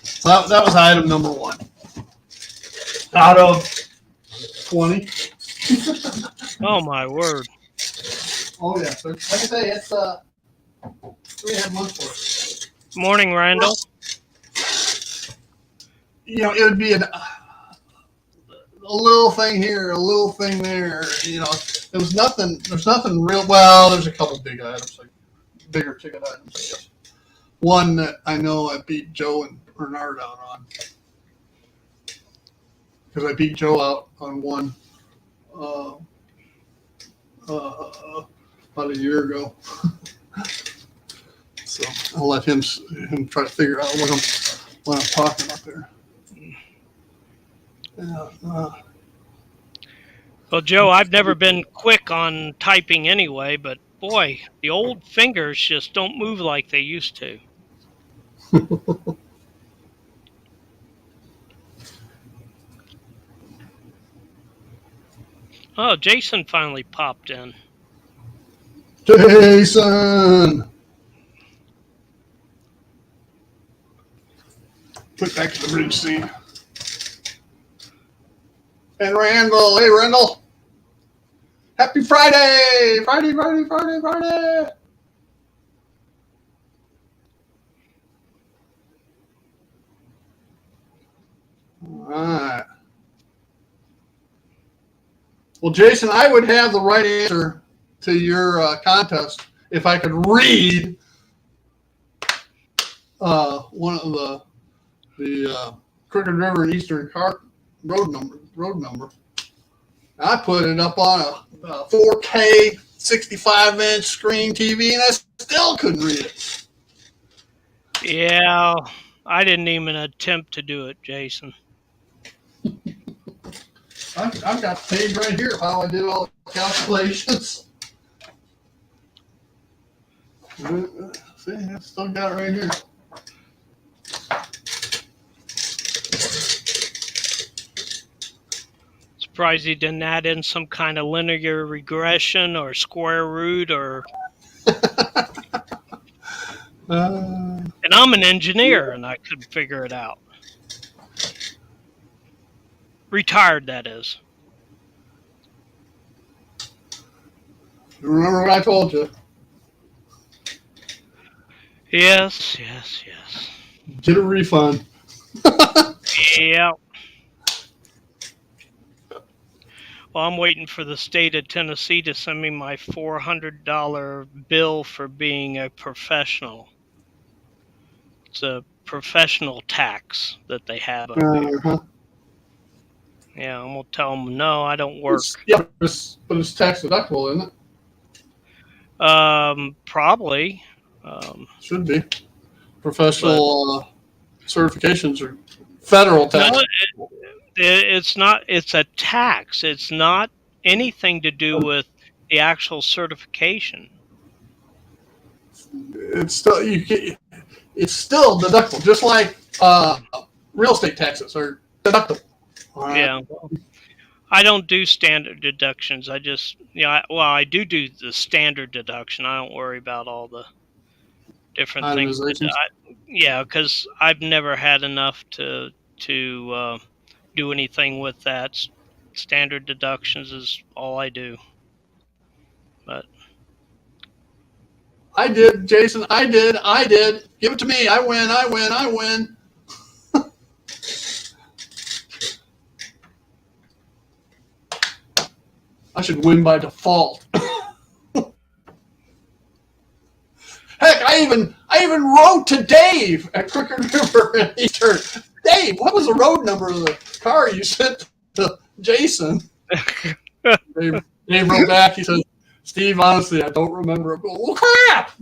So that was item number 1 out of 20. Oh my word! Oh yeah, so like I say, it's 3.5 months for it. Morning, Randall. It would be a little thing here, a little thing there. There was nothing. There's nothing real. Well, there's a couple big items, like bigger ticket items, I guess. One that I know I beat Joe and Bernard out on, because I beat Joe out on one about a year ago. So I'll let him try to figure out what I'm talking about there. Yeah. Well, Joe, I've never been quick on typing anyway, but boy, the old fingers just don't move like they used to. Oh, Jason finally popped in. Jason! Put back to the bridge scene. And Randall. Hey, Randall. Happy Friday! Friday! All right. Well, Jason, I would have the right answer to your contest if I could read one of the Crooked River and Eastern road number. I put it up on a 4K 65-inch screen TV, and I still couldn't read it. Yeah, I didn't even attempt to do it, Jason. I've got the page right here of how I did all the calculations. See, I still got it right here. Surprised he didn't add in some kind of linear regression or square root or. And I'm an engineer, and I couldn't figure it out. Retired, that is. You remember what I told you? Yes. Get a refund. Yeah. Well, I'm waiting for the state of Tennessee to send me my $400 bill for being a professional. It's a professional tax that they have up here. Yeah, I'm going to tell them, no, I don't work. But it's tax deductible, isn't it? Probably. Should be. Professional certifications are federal tax. No, it's not. It's a tax. It's not anything to do with the actual certification. It's still it's still deductible, just like real estate taxes are deductible. Yeah. I don't do standard deductions. I just, I do the standard deduction. I don't worry about all the different things. Because I've never had enough to do anything with that. Standard deductions is all I do. But I did, Jason. I did. Give it to me. I win. I should win by default. Heck, I even wrote to Dave at Crooked River, and he turned, Dave, what was the road number of the car you sent to Jason? Dave wrote back. He said, Steve, honestly, I don't remember it. Well, crap!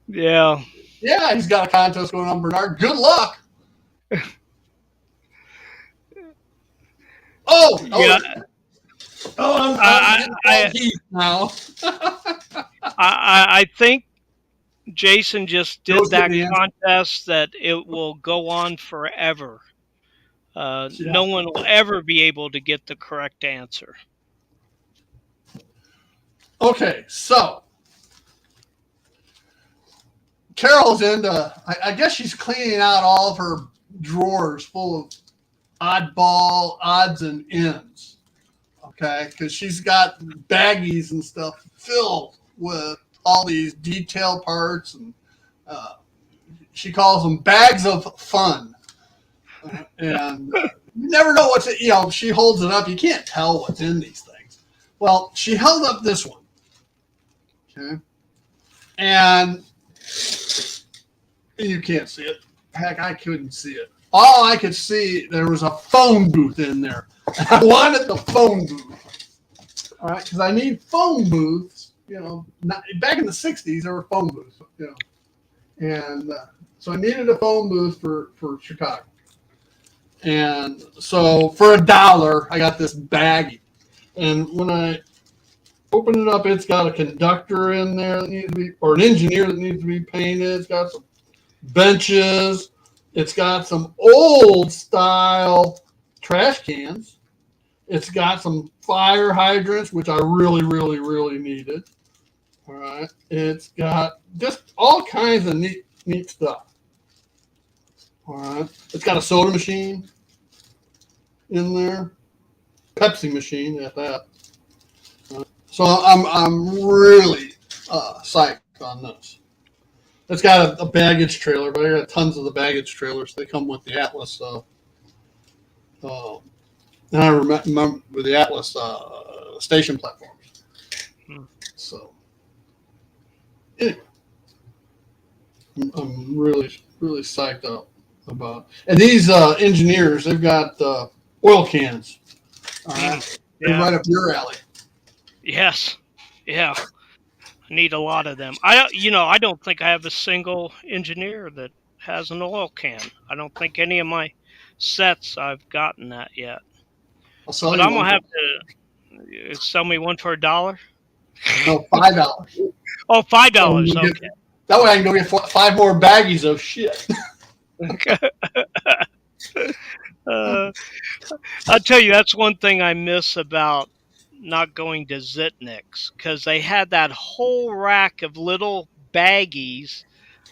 Yeah. Yeah, he's got a contest going on, Bernard. Good luck. Yeah. I'm now. I think Jason just did Joe's that getting the answer. contest that it will go on forever. Yeah. No one will ever be able to get the correct answer. Okay, so Carol's into, I guess she's cleaning out all of her drawers full of oddball odds and ends. Okay, because she's got baggies and stuff filled with all these detail parts, and she calls them bags of fun. And you never know what's, she holds it up. You can't tell what's in these things. Well, she held up this one. Okay. And you can't see it. Heck, I couldn't see it. All I could see, there was a phone booth in there. I wanted the phone booth. All right, because I need phone booths. Back in the 60s, there were phone booths. And so I needed a phone booth for Chicago. And so for $1, I got this baggie. And when I open it up, it's got a conductor in there that needs to be, or an engineer that needs to be painted. It's got some benches. It's got some old style trash cans. It's got some fire hydrants, which I really, really, really needed. All right. It's got just all kinds of neat stuff. All right. It's got a soda machine in there, Pepsi machine at that. So I'm really psyched on this. It's got a baggage trailer, but I got tons of the baggage trailers. They come with the Atlas. And I remember with the Atlas station platforms. So anyway, I'm really, really psyched up about it. And these engineers, they've got oil cans. All right. They're right up your alley. Yes. Yeah. I need a lot of them. I don't think I have a single engineer that has an oil can. I don't think any of my sets I've gotten that yet. But I'm gonna have to sell me one for $1. No, $5. Oh, $5. Okay. That way I can go get 5 more baggies of shit. I'll tell you, that's one thing I miss about not going to Zitnik's, because they had that whole rack of little baggies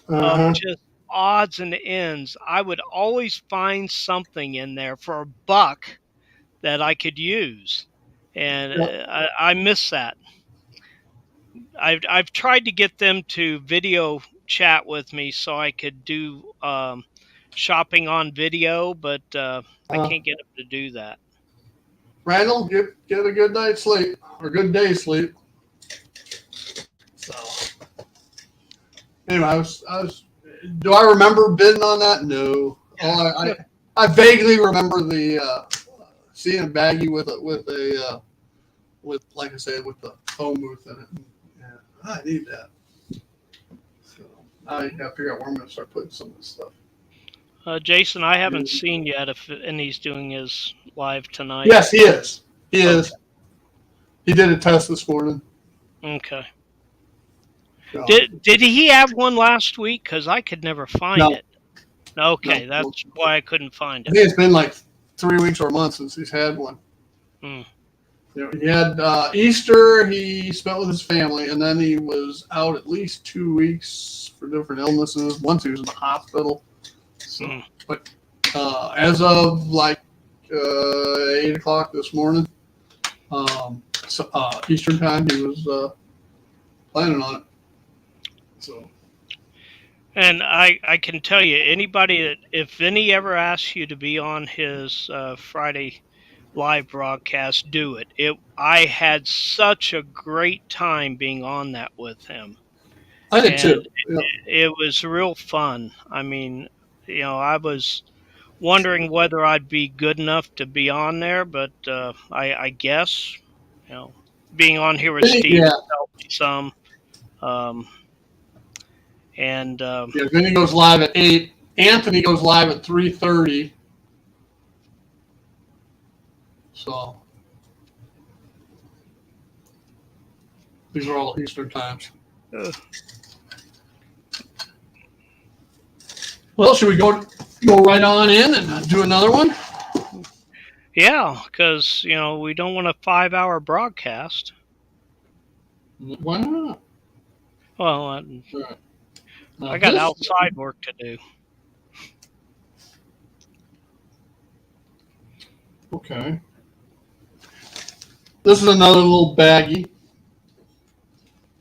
of just odds and ends. I would always find something in there for $1 that I could use, and I miss that. I've tried to get them to video chat with me so I could do shopping on video, but I can't get them to do that. Randall, get a good night's sleep or good day's sleep. So anyway, I was. Do I remember bidding on that? No. I vaguely remember the seeing a baggie with like I said, with the phone booth in it. Yeah, I need that. So I got to figure out where I'm going to start putting some of this stuff. Jason, I haven't seen yet if he's doing his live tonight. Yes, he is. He is. He did a test this morning. Okay. So. Did he have one last week? Because I could never find it. Okay, that's why I couldn't find it. I think it's been like 3 weeks or a month since he's had one. He had Easter. He spent with his family, and then he was out at least 2 weeks for different illnesses. Once he was in the hospital. So, but As of like 8 o'clock this morning, Eastern time, he was planning on it. So. And I can tell you, anybody that, if Vinny ever asks you to be on his Friday live broadcast, do it. I had such a great time being on that with him. I did too. And Yeah. it was real fun. I mean, I was wondering whether I'd be good enough to be on there, but I guess, being on here with Steve Yeah. helped me some. Um, and Yeah. Vinny goes live at 8. Anthony goes live at 3:30. So these are all Eastern times. Well, should we go right on in and do another one? yeah, because we don't want a 5-hour broadcast. Why not? Well, Right. I got outside work to do. Okay. This is another little baggie,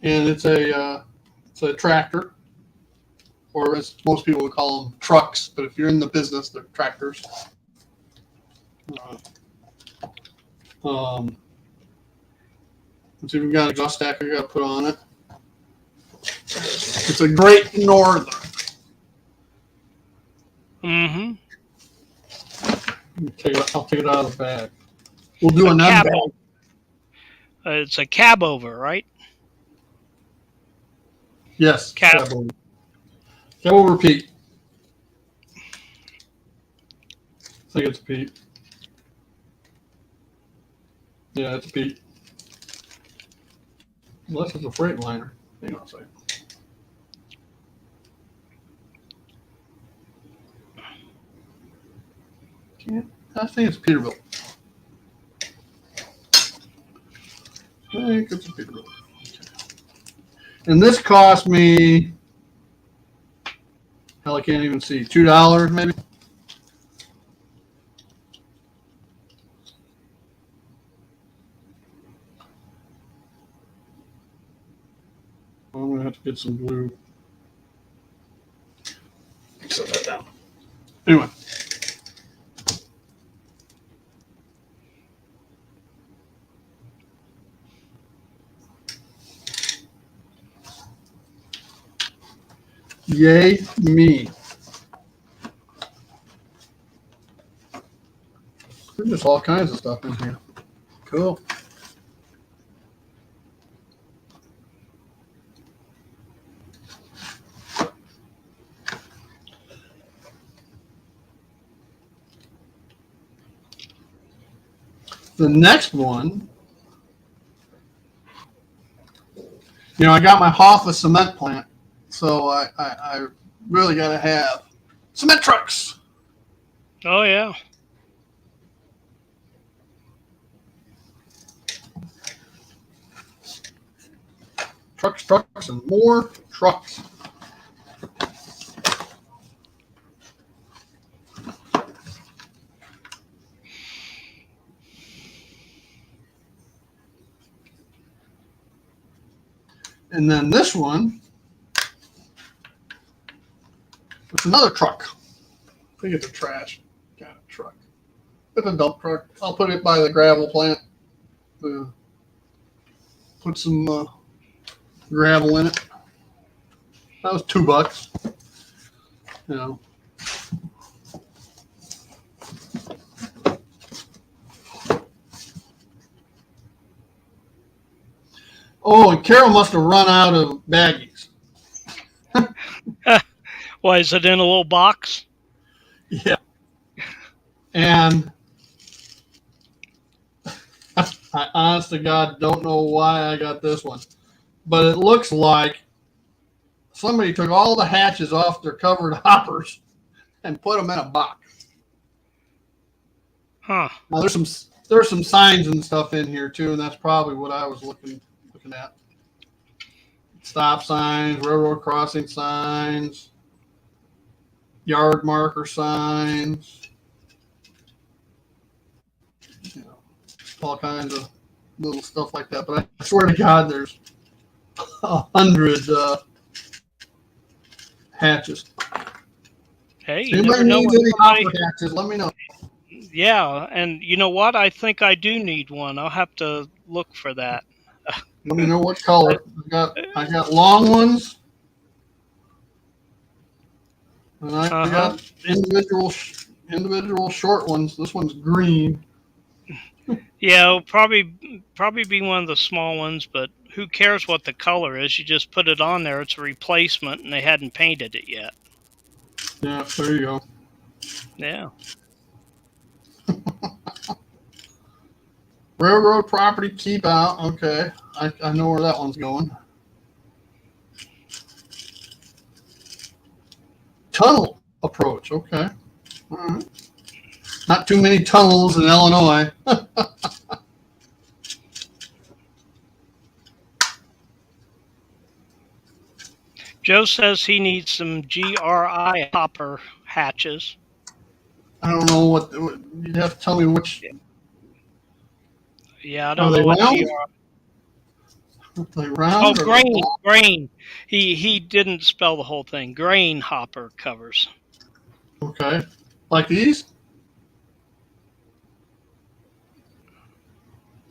and it's a tractor, or as most people would call them, trucks. But if you're in the business, they're tractors. Let's see if we got a exhaust stacker we got to put on it. It's a Great Northern. Mm-hmm. I'll take it out of the bag. We'll do another bag. It's a cab over, right? Yes. Cab. Cab over Pete. I think it's Pete. Yeah, it's Pete. Unless it's a Freightliner. Hang on a second. I think it's Peterbilt. I think it's a Peterbilt. Okay. And this cost me, hell, I can't even see, $2 maybe? I'm going to have to get some glue. Set that down. Anyway. Yay me. There's just all kinds of stuff in here. Cool. The next one, I got my Hoffa cement plant, so I really got to have cement trucks. Oh, yeah. Trucks, and more trucks. And then this one, it's another truck. I think it's a trash kind of truck. It's a dump truck. I'll put it by the gravel plant. Put some gravel in it. That was $2. Oh, and Carol must have run out of baggies. Why, is it in a little box? Yeah. And I honest to God don't know why I got this one. But it looks like somebody took all the hatches off their covered hoppers and put them in a box. Huh. Now there's some signs and stuff in here too, and that's probably what I was looking at. Stop signs, railroad crossing signs. yard marker signs, you know, all kinds of little stuff like that. But I swear to God, there's 100 hatches. Hey, you Anybody never know needs when any somebody. hopper hatches? Let me know. Yeah, and you know what? I think I do need one. I'll have to look for that. Let me know what color. I got long ones, and I Uh huh. got individual short ones. This one's green. Yeah, it'll probably be one of the small ones, but who cares what the color is? You just put it on there. It's a replacement, and they hadn't painted it yet. Yeah, there you go. Yeah. Railroad property keep out. Okay, I know where that one's going. Tunnel approach. Okay. All right. Not too many tunnels in Illinois. Joe says he needs some GRI hopper hatches. I don't know what you'd have to tell me which. Yeah, I Are don't they know what round? GRI. Are they Oh, round or they grain, long? grain. He didn't spell the whole thing. Grain hopper covers. Okay. Like these?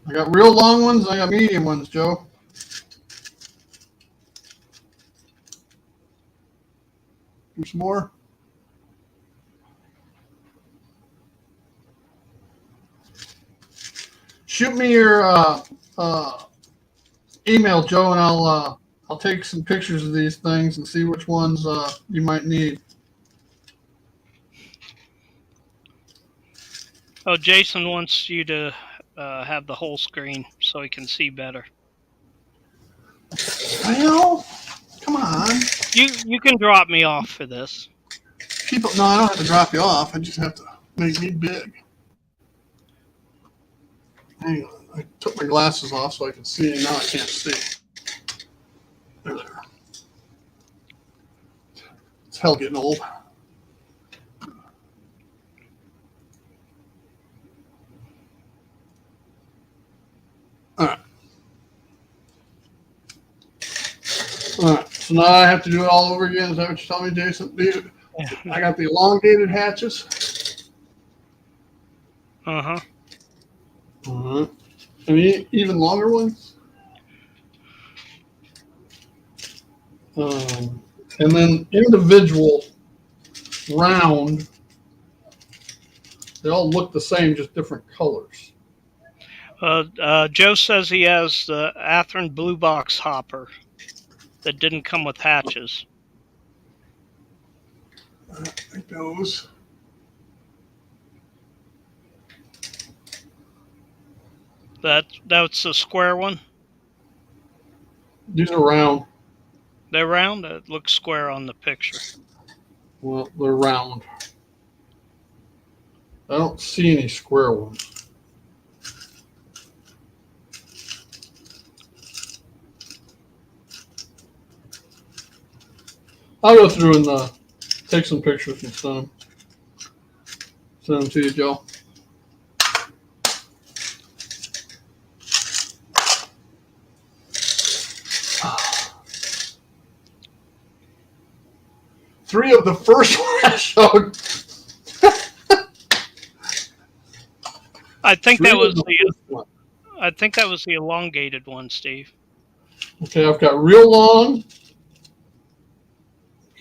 I got real long ones. I got medium ones, Joe. Do some more. Shoot me your email, Joe, and I'll take some pictures of these things and see which ones you might need. Oh, Jason wants you to have the whole screen so he can see better. Well, come on. You can drop me off for this. People, no, I don't have to drop you off. I just have to make me big. Hang on. I took my glasses off so I could see, and now I can't see. There. It's hell getting old. All right. All right. So now I have to do it all over again. Is that what you're telling me, Jason? Dude, I got the elongated hatches. Uh-huh. Any even longer ones? And then individual round. They all look the same, just different colors. Joe says he has the Athearn Blue Box hopper that didn't come with hatches. I think those. That's the square one. These are round. They're round. It looks square on the picture. Well, they're round. I don't see any square ones. I'll go through and take some pictures and send them to you, Joe. Three of the first one I showed. I think Three that of was the the. first one. I think that was the elongated one, Steve. Okay, I've got real long.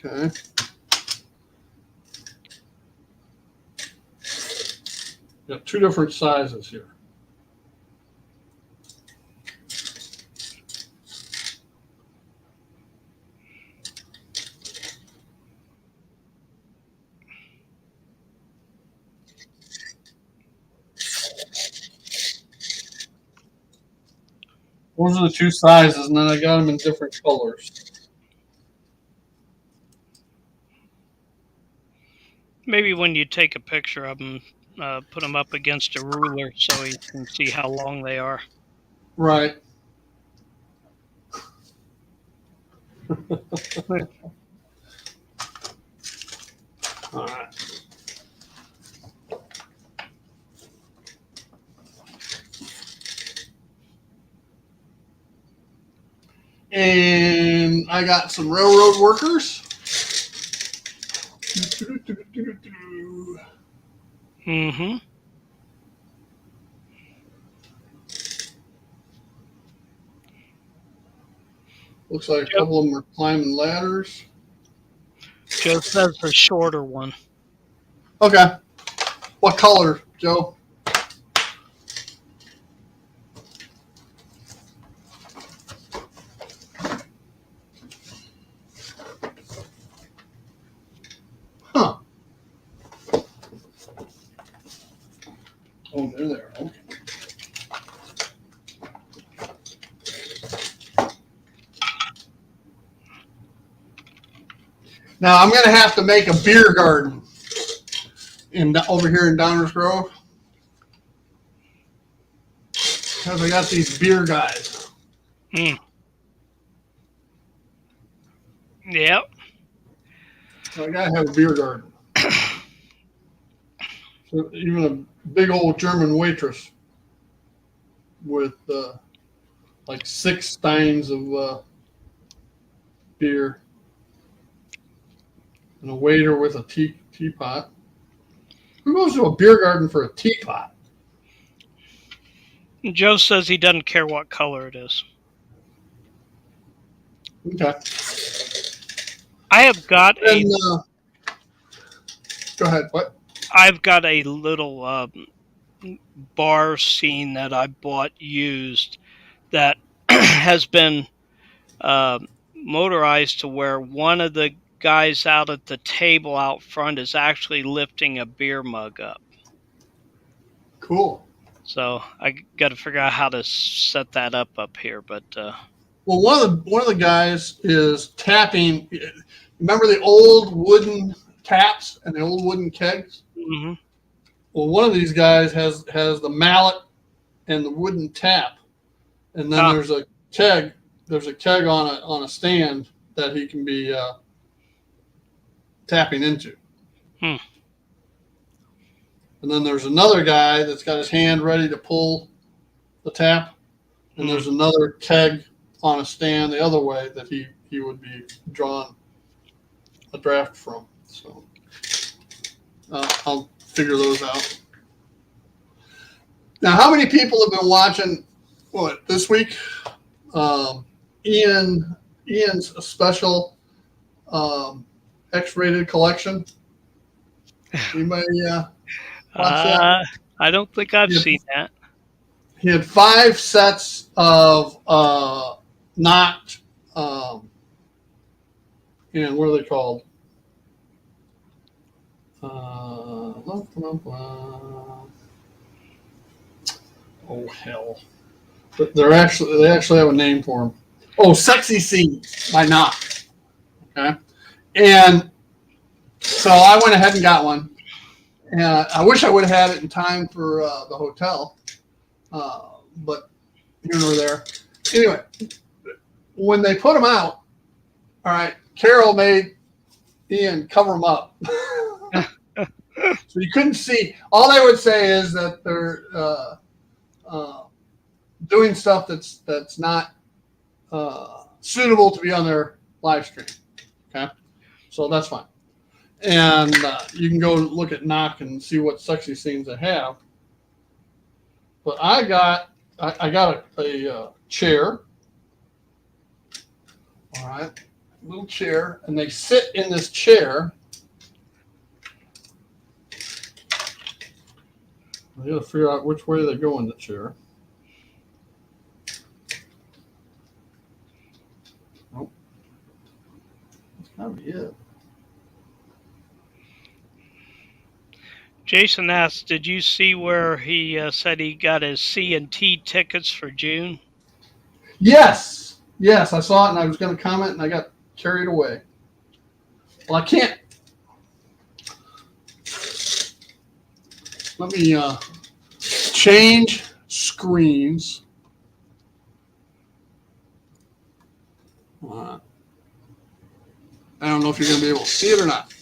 Okay. Got two different sizes here. Those are the two sizes, and then I got them in different colors. Maybe when you take a picture of them, put them up against a ruler so you can see how long they are. Right. All right. And I got some railroad workers. Mm-hmm. Looks like a Joe, couple of them are climbing ladders. Joe says the shorter one. Okay. What color, Joe? Huh. Oh, they're there. Okay. Now I'm going to have to make a beer garden over here in Downers Grove because I got these beer guys. Mm. Yep. So I got to have a beer garden. So even a big old German waitress with like 6 steins of beer, and a waiter with a teapot. Who goes to a beer garden for a teapot? Joe says he doesn't care what color it is. Okay. I have got And a go ahead. What? I've got a little bar scene that I bought used that has been motorized to where one of the guys out at the table out front is actually lifting a beer mug up. Cool. So I got to figure out how to set that up here. But Well, one of the guys is tapping. Remember the old wooden taps and the old wooden kegs? mm-hmm. Well, one of these guys has the mallet and the wooden tap, and then there's a keg. There's a keg on a stand that he can be tapping into. Hmm. And then there's another guy that's got his hand ready to pull the tap, and there's another keg on a stand the other way that he would be drawing a draft from. So I'll figure those out. Now, how many people have been watching this week? Ian's special X-rated collection. Anybody watch that? I don't think I've seen that. He had 5 sets of not, what are they called? Oh hell! They actually have a name for them. Oh, Sexy Scenes by Knock. Okay, and so I went ahead and got one, and I wish I would have had it in time for the hotel, but here nor there. Anyway, when they put them out, all right, Carol made Ian cover them up. So you couldn't see. All they would say is that they're doing stuff that's not suitable to be on their live stream. Okay, so that's fine. And you can go look at Knock and see what sexy scenes they have. But I got a chair. All right, little chair, and they sit in this chair. I got to figure out which way they go in the chair. Nope. That's gotta be it. Jason asked, "Did you see where he said he got his C&T tickets for June?" Yes, I saw it, and I was going to comment, and I got carried away. Well, I can't. Let me change screens. I don't know if you're going to be able to see it or not.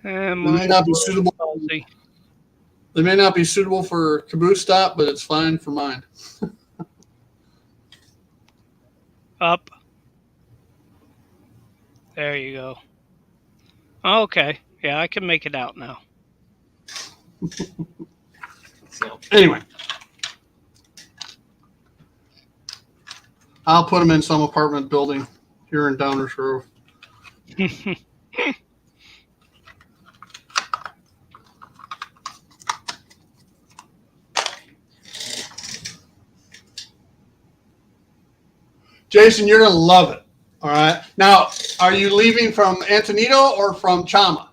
And They may mine's not be a little suitable. fuzzy. They may not be suitable for caboose stop, but it's fine for mine. Up. There you go. Okay. Yeah, I can make it out now. So anyway, I'll put them in some apartment building here in Downers Grove. Jason, you're gonna love it. All right. Now, are you leaving from Antonito or from Chama?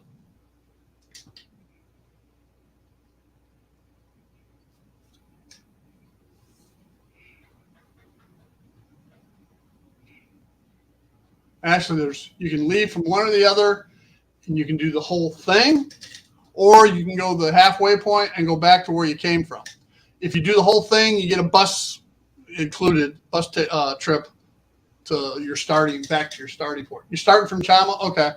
Actually, you can leave from one or the other, and you can do the whole thing, or you can go the halfway point and go back to where you came from. If you do the whole thing, you get a bus included, trip to your back to your starting point. You're starting from Chama? Okay.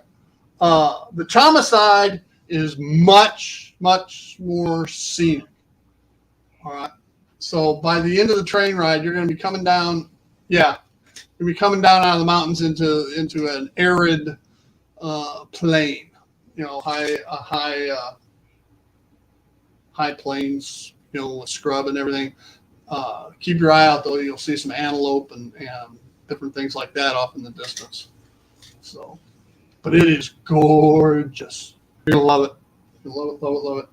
The Chama side is much, much more scenic. All right. So by the end of the train ride, you're going to be coming down. Yeah. You're going to be coming down out of the mountains into an arid plain, high plains, with scrub and everything. Keep your eye out, though. You'll see some antelope and different things like that off in the distance. So, but it is gorgeous. You're going to love it. You'll love it, love it, love it.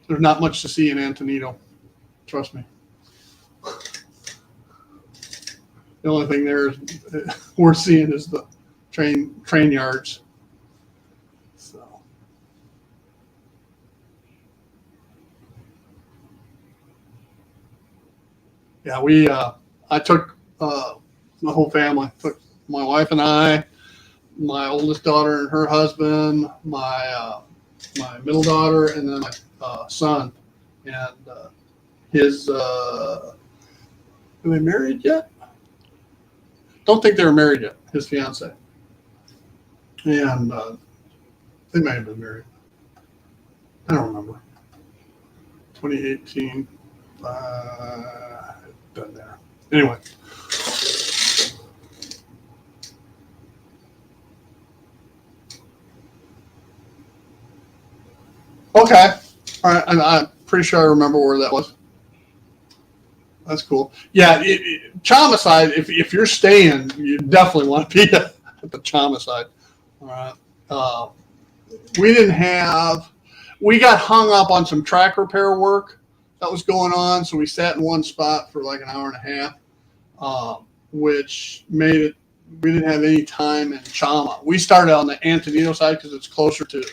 There's not much to see in Antonito. Trust me. The only thing there is we're seeing is the train yards. So, yeah, I took my whole family. Took my wife and I, my oldest daughter and her husband, my middle daughter, and then my son, and his. Are they married yet? Don't think they were married yet. His fiance, and they may have been married. I don't remember. 2018. Done there. Anyway. Okay. All right. I'm pretty sure I remember where that was. That's cool. Yeah. Chama side, if you're staying, you definitely want to be at the Chama side. All right. We got hung up on some track repair work that was going on. So we sat in one spot for like an hour and a half, which made it, we didn't have any time in Chama. We started on the Antonito side because it's closer to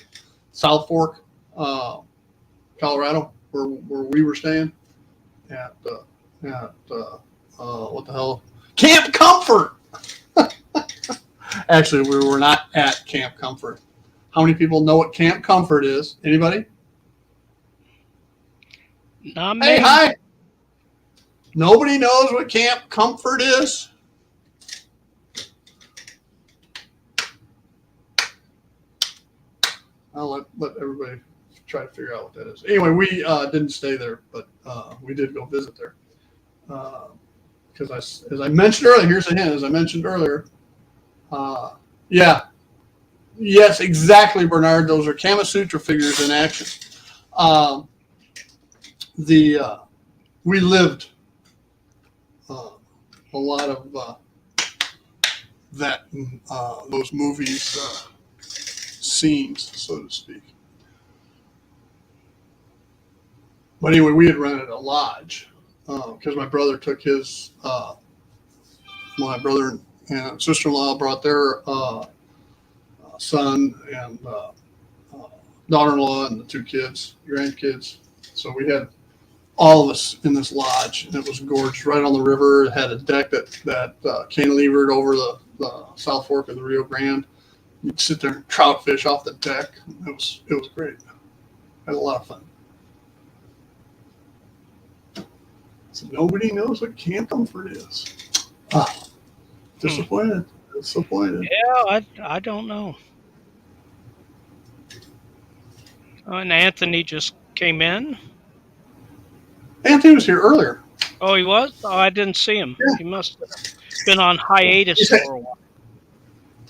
South Fork, Colorado, where we were staying at what the hell? Camp Comfort. Actually, we were not at Camp Comfort. How many people know what Camp Comfort is? Anybody? Not me. Hey, hi. Nobody knows what Camp Comfort is? I'll let everybody try to figure out what that is. Anyway, we didn't stay there, but we did go visit there. Because as I mentioned earlier, here's a hint. As I mentioned earlier, yeah, yes, exactly, Bernard. Those are Kama Sutra figures in action. We lived a lot of those movies scenes, so to speak. But anyway, we had rented a lodge because my brother took his, my brother and sister-in-law brought their son and daughter-in-law and the two kids, grandkids. So we had all of us in this lodge, and it was gorgeous, right on the river. It had a deck that cantilevered over the South Fork of the Rio Grande. You'd sit there and trout fish off the deck. It was great. Had a lot of fun. So nobody knows what Camp Comfort is. Disappointed. Disappointed. Yeah, I don't know. Oh, and Anthony just came in. Anthony was here earlier. Oh, he was? Oh, I didn't see him. Yeah. He must have been on hiatus for a while.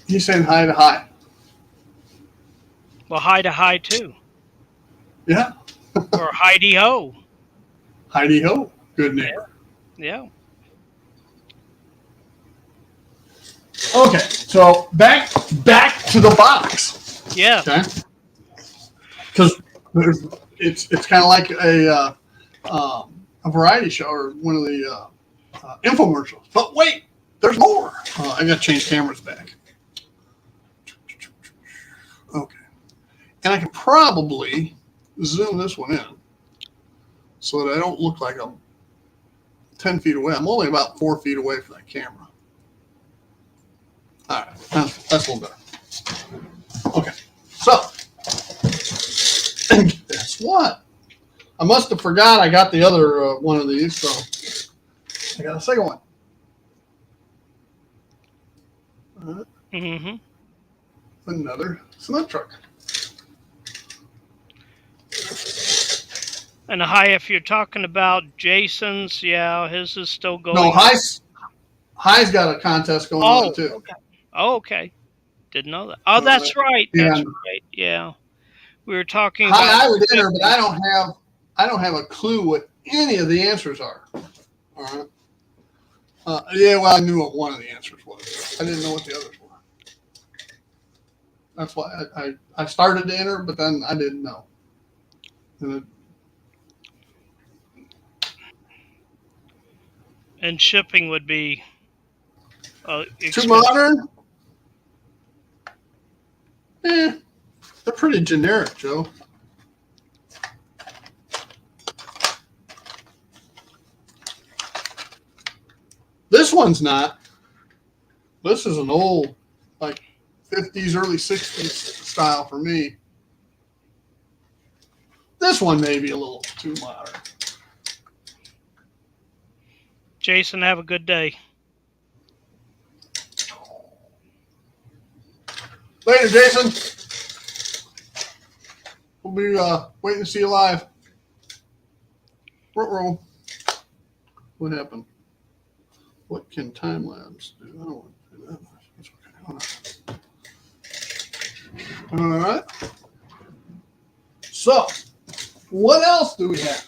He's saying hi to hi. Well, hi to hi too. Yeah. Or Heidi ho. Heidi ho. Good neighbor. Yeah. Okay, so back to the box. Yeah. Okay. Because it's kind of like a variety show or one of the infomercials. But wait, there's more. I got to change cameras back. Okay, and I can probably zoom this one in so that I don't look like I'm 10 feet away. I'm only about 4 feet away from that camera. All right, that's a little better. Okay, so and guess what? I must have forgot I got the other one of these, so I got a second one. Mm-hmm. Another cement truck. And hi, if you're talking about Jason's, yeah, his is still going. No, High's got a contest going on too. Okay. Oh, okay. Didn't know that. Oh, that's right. That's right. Yeah. We were talking about High I would enter, but I don't have a clue what any of the answers are. All right. Yeah, well, I knew what one of the answers was. I didn't know what the others were. That's why I started to enter, but then I didn't know. And shipping would be too modern? They're pretty generic, Joe. This one's not. This is an old, like 50s, early 60s style for me. This one may be a little too modern. Jason, have a good day. Later, Jason. We'll be waiting to see you live. What happened? What can time lapse do? I don't want to do that. That's okay. All right. So, what else do we have?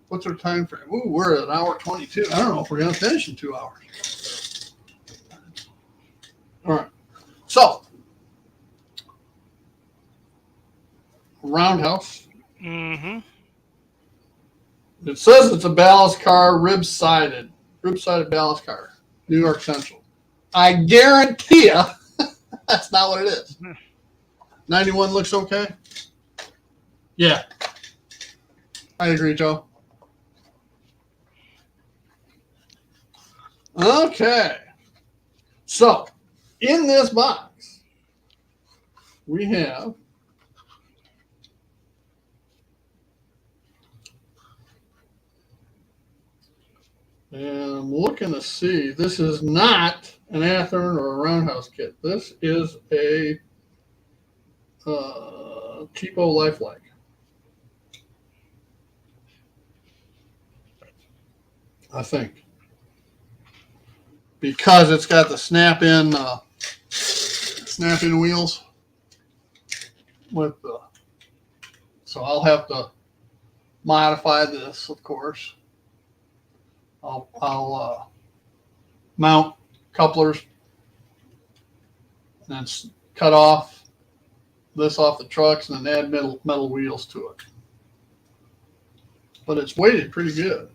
What's our time frame? Ooh, we're at an hour 22. I don't know if we're going to finish in 2 hours. All right. So, roundhouse. Mm-hmm. It says it's a ballast car, rib-sided ballast car, New York Central. I guarantee you that's not what it is. 91 looks okay? Yeah. I agree, Joe. Okay. So, in this box, we have and I'm looking to see. This is not an Athearn or a roundhouse kit. This is a cheapo lifelike. I think. Because it's got the snap-in wheels with the. So I'll have to modify this, of course. I'll mount couplers and then cut off this off the trucks and then add metal wheels to it. But it's weighted pretty good,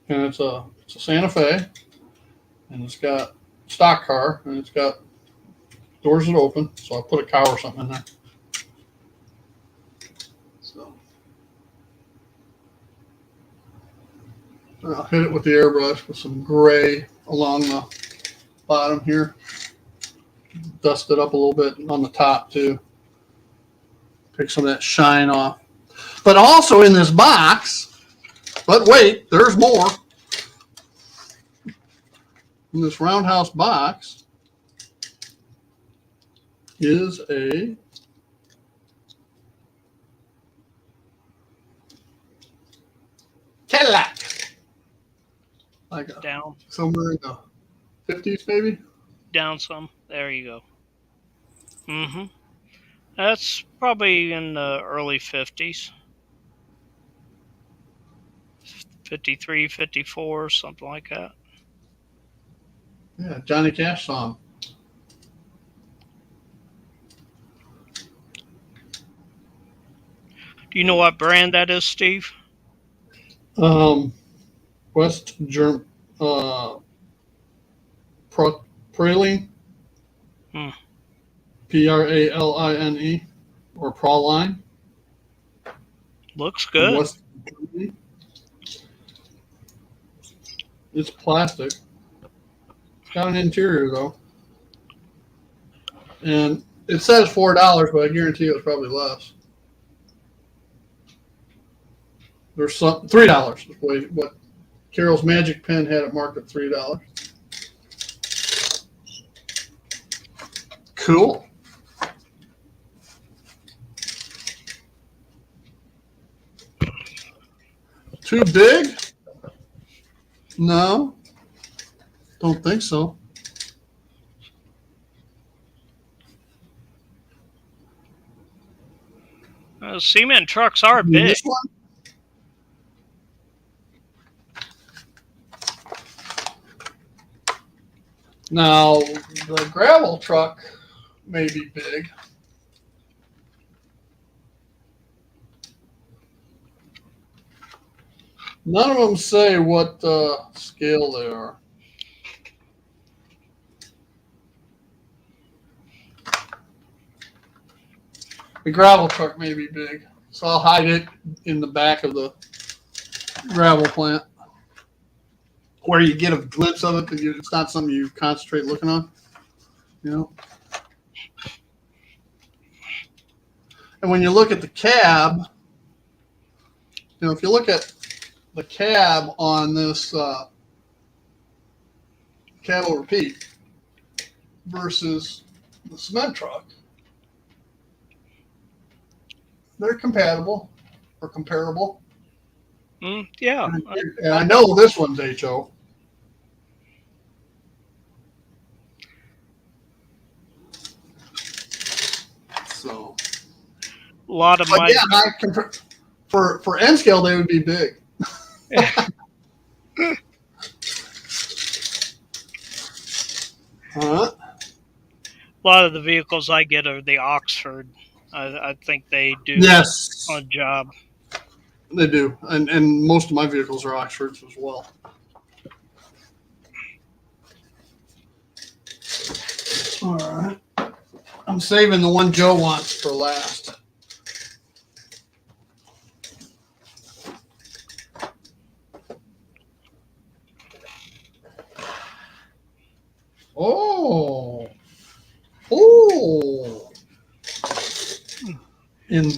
and it's a Santa Fe, and it's got stock car, and it's got doors that open. So I put a cow or something in there. So I'll hit it with the airbrush with some gray along the bottom here. Dust it up a little bit on the top too. Take some of that shine off. But also in this box, but wait, there's more. In this roundhouse box, is a Cadillac. Like Down, somewhere in the 50s, maybe. down some. There you go. Mm-hmm. That's probably in the early 50s. 53, 54, something like that. Yeah, Johnny Cash song. Do you know what brand that is, Steve? Um, West Germ, uh, Praline, Hmm. Praline, or Praline Looks from good. West Germany. It's plastic. It's got an interior though, and it says $4, but I guarantee it was probably less. There's some $3. What Carol's Magic Pen had it marked at $3. Cool. Too big? No, don't think so. Cement trucks are I mean, big. this one. Now, the gravel truck may be big. None of them say what scale they are. The gravel truck may be big, so I'll hide it in the back of the gravel plant where you get a glimpse of it, but it's not something you concentrate looking on. You know. And when you look at the cab, if you look at the cab on this cab over Pete versus the cement truck, they're compatible or comparable. Yeah. And I know this one's HO. So, A lot of but my. yeah, for N scale they would be big. Huh? A lot of the vehicles I get are the Oxford. I think they do Yes, a job. they do, and most of my vehicles are Oxfords as well. All right, I'm saving the one Joe wants for last. Oh, oh! In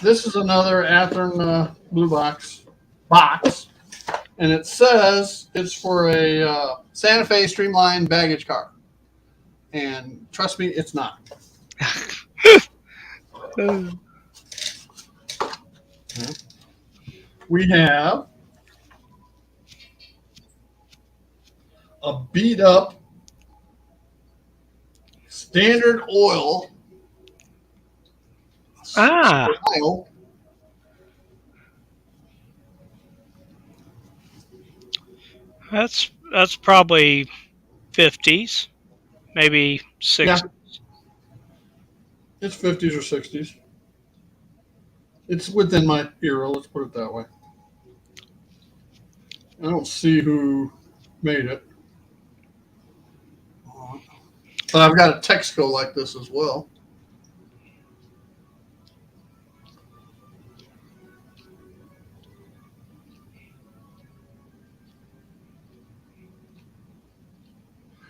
this is another Athearn blue box, and it says it's for a Santa Fe Streamline baggage car. And trust me, it's not. We have a beat up Standard Oil Ah, style. that's probably 50s, maybe 60s. Yeah, it's 50s or 60s. It's within my era, let's put it that way. I don't see who made it. But I've got a Texaco like this as well.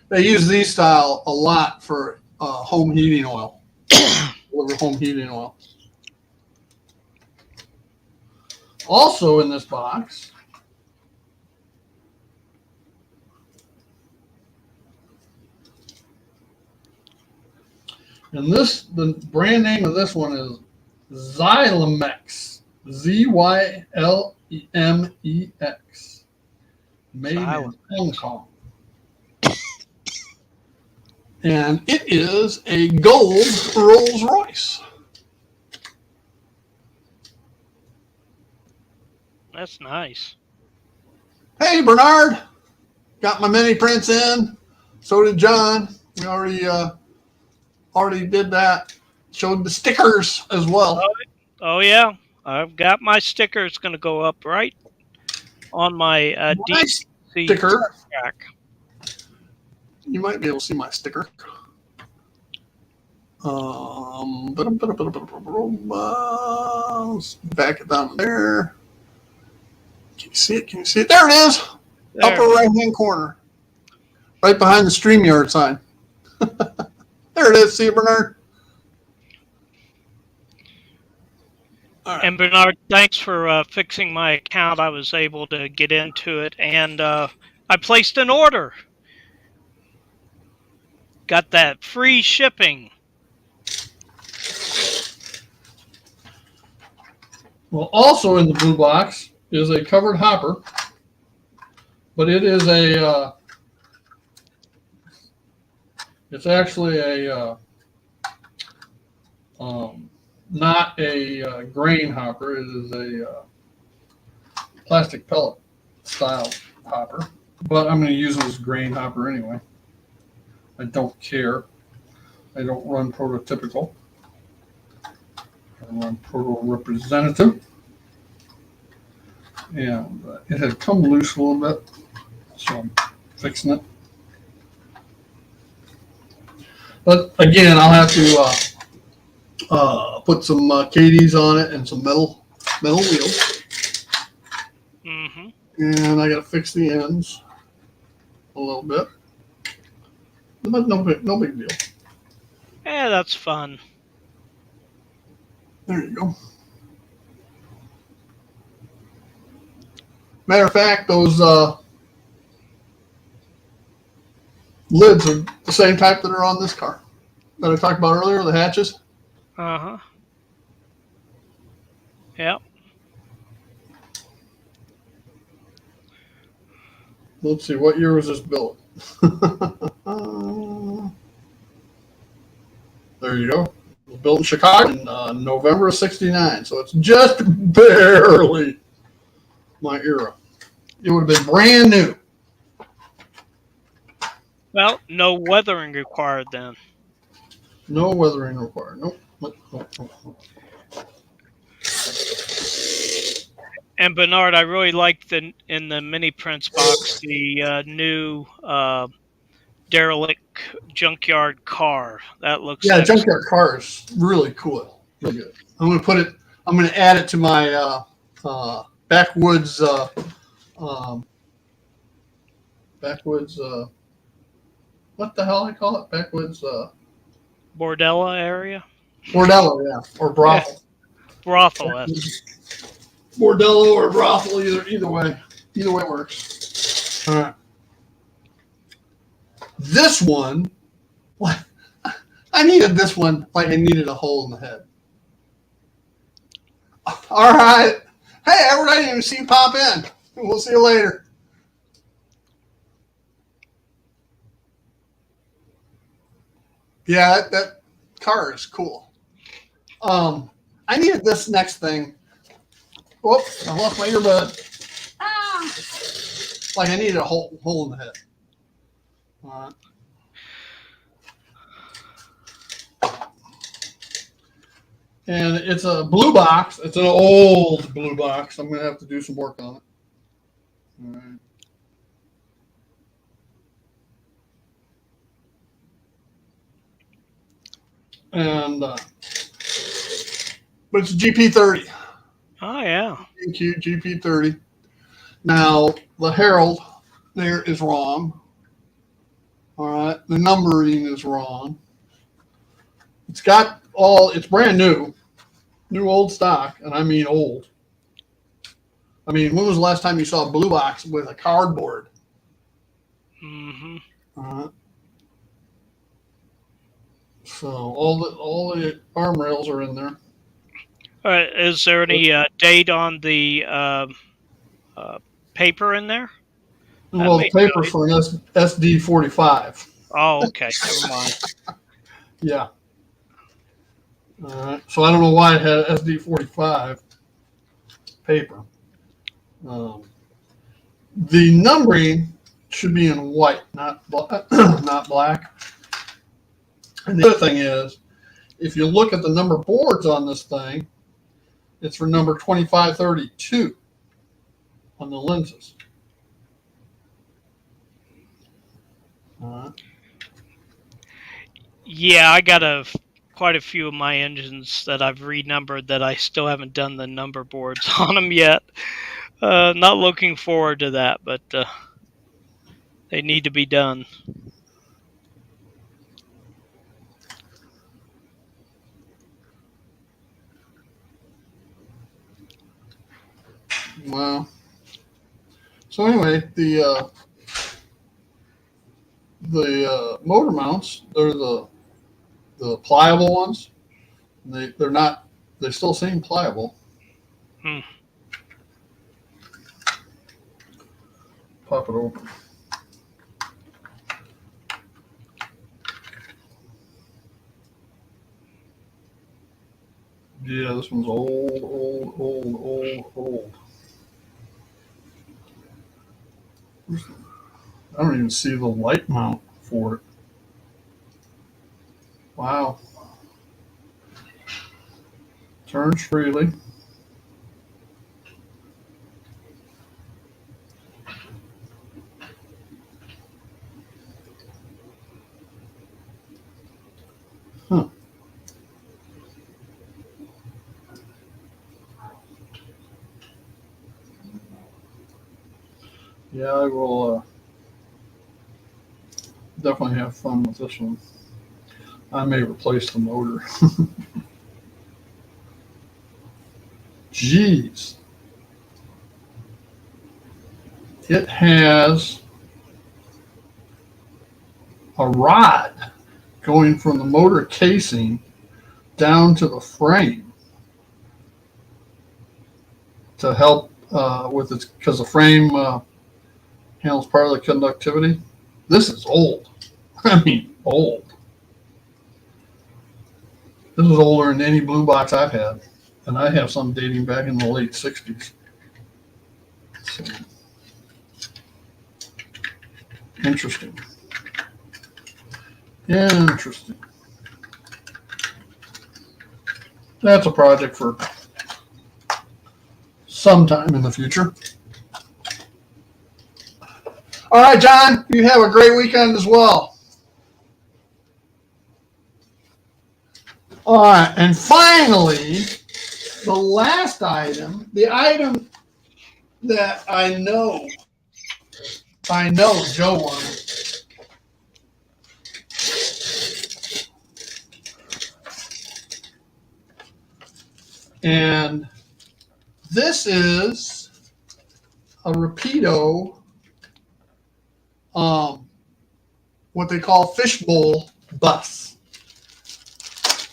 They use these style a lot for home heating oil. Deliver home heating oil. Also in this box, And the brand name of this one is Zylemex. Zylemex. Made in Hong Kong. And it is a gold Rolls Royce. That's nice. Hey, Bernard. Got my mini prints in. So did John. We already did that. Showed the stickers as well. Oh yeah, I've got my stickers going to go up right on my My DC sticker. track. You might be able to see my sticker. Back it down there. Can you see it? Can you see it? There it is. There. Upper right-hand corner. Right behind the StreamYard sign. There it is. See it, Bernard? All right. And Bernard, thanks for fixing my account. I was able to get into it, and I placed an order. Got that free shipping. Well, also in the blue box is a covered hopper, but it is it's actually a not a grain hopper. It is a plastic pellet style hopper, but I'm going to use it as a grain hopper anyway. I don't care. I don't run prototypical. I run proto representative. And it had come loose a little bit, so I'm fixing it. But again, I'll have to put some Katie's on it and some metal wheels. Mm-hmm. And I got to fix the ends a little bit, but no big deal. Yeah, that's fun. There you go. Matter of fact, those lids are the same type that are on this car that I talked about earlier, the hatches. Uh-huh. Yep. Let's see, what year was this built? There you go. It was built in Chicago in November of '69, so it's just barely my era. It would have been brand new. Well, no weathering required then. No weathering required. Nope. And Bernard, I really like in the mini prints box the new derelict junkyard car. That looks Junkyard car is really cool. Really good. I'm gonna add it to my backwoods what the hell I call it? Backwoods Bordella area. bordello, yeah, or brothel. Yeah. Brothel. That's Bordello or brothel, either way works. All right. This one, what? I needed this one like I needed a hole in the head. All right. Hey, everybody, didn't see you pop in. We'll see you later. Yeah, that car is cool. I needed this next thing. Whoops, I lost my earbud. Like I needed a hole in the head. All right. And it's a blue box. It's an old blue box. I'm going to have to do some work on it. All right. And but it's a GP30. oh yeah. GP30. Now the Herald there is wrong. All right, the numbering is wrong. It's brand new old stock, and I mean old. I mean, when was the last time you saw a blue box with a cardboard? Mm-hmm. All right. So all the arm rails are in there. Is there any date on the uh, paper in there? That Well, the may tell paper's you. for an SD45. Oh, okay. Never mind. Yeah. All right. So I don't know why it had SD45 paper. Um, the numbering should be in white, not black. And the other thing is, if you look at the number boards on this thing, it's for number 2532 on the lenses. All right. Yeah, I got quite a few of my engines that I've renumbered that I still haven't done the number boards on them yet. Not looking forward to that, but they need to be done. Wow. So anyway, the motor mounts, they're the pliable ones. They're not. They still seem pliable. Hmm. Pop it open. Yeah, this one's old. I don't even see the light mount for it. Wow. Turns freely. Huh. Yeah, I will definitely have fun with this one. I may replace the motor. Jeez. It has a rod going from the motor casing down to the frame to help with its, because the frame handles part of the conductivity. This is old. I mean, old. This is older than any blue box I've had, and I have some dating back in the late '60s. So, interesting. Interesting. That's a project for sometime in the future. All right, John, you have a great weekend as well. All right, and finally, the last item, the item that I know Joe wanted. And this is a Rapido, what they call fishbowl bus.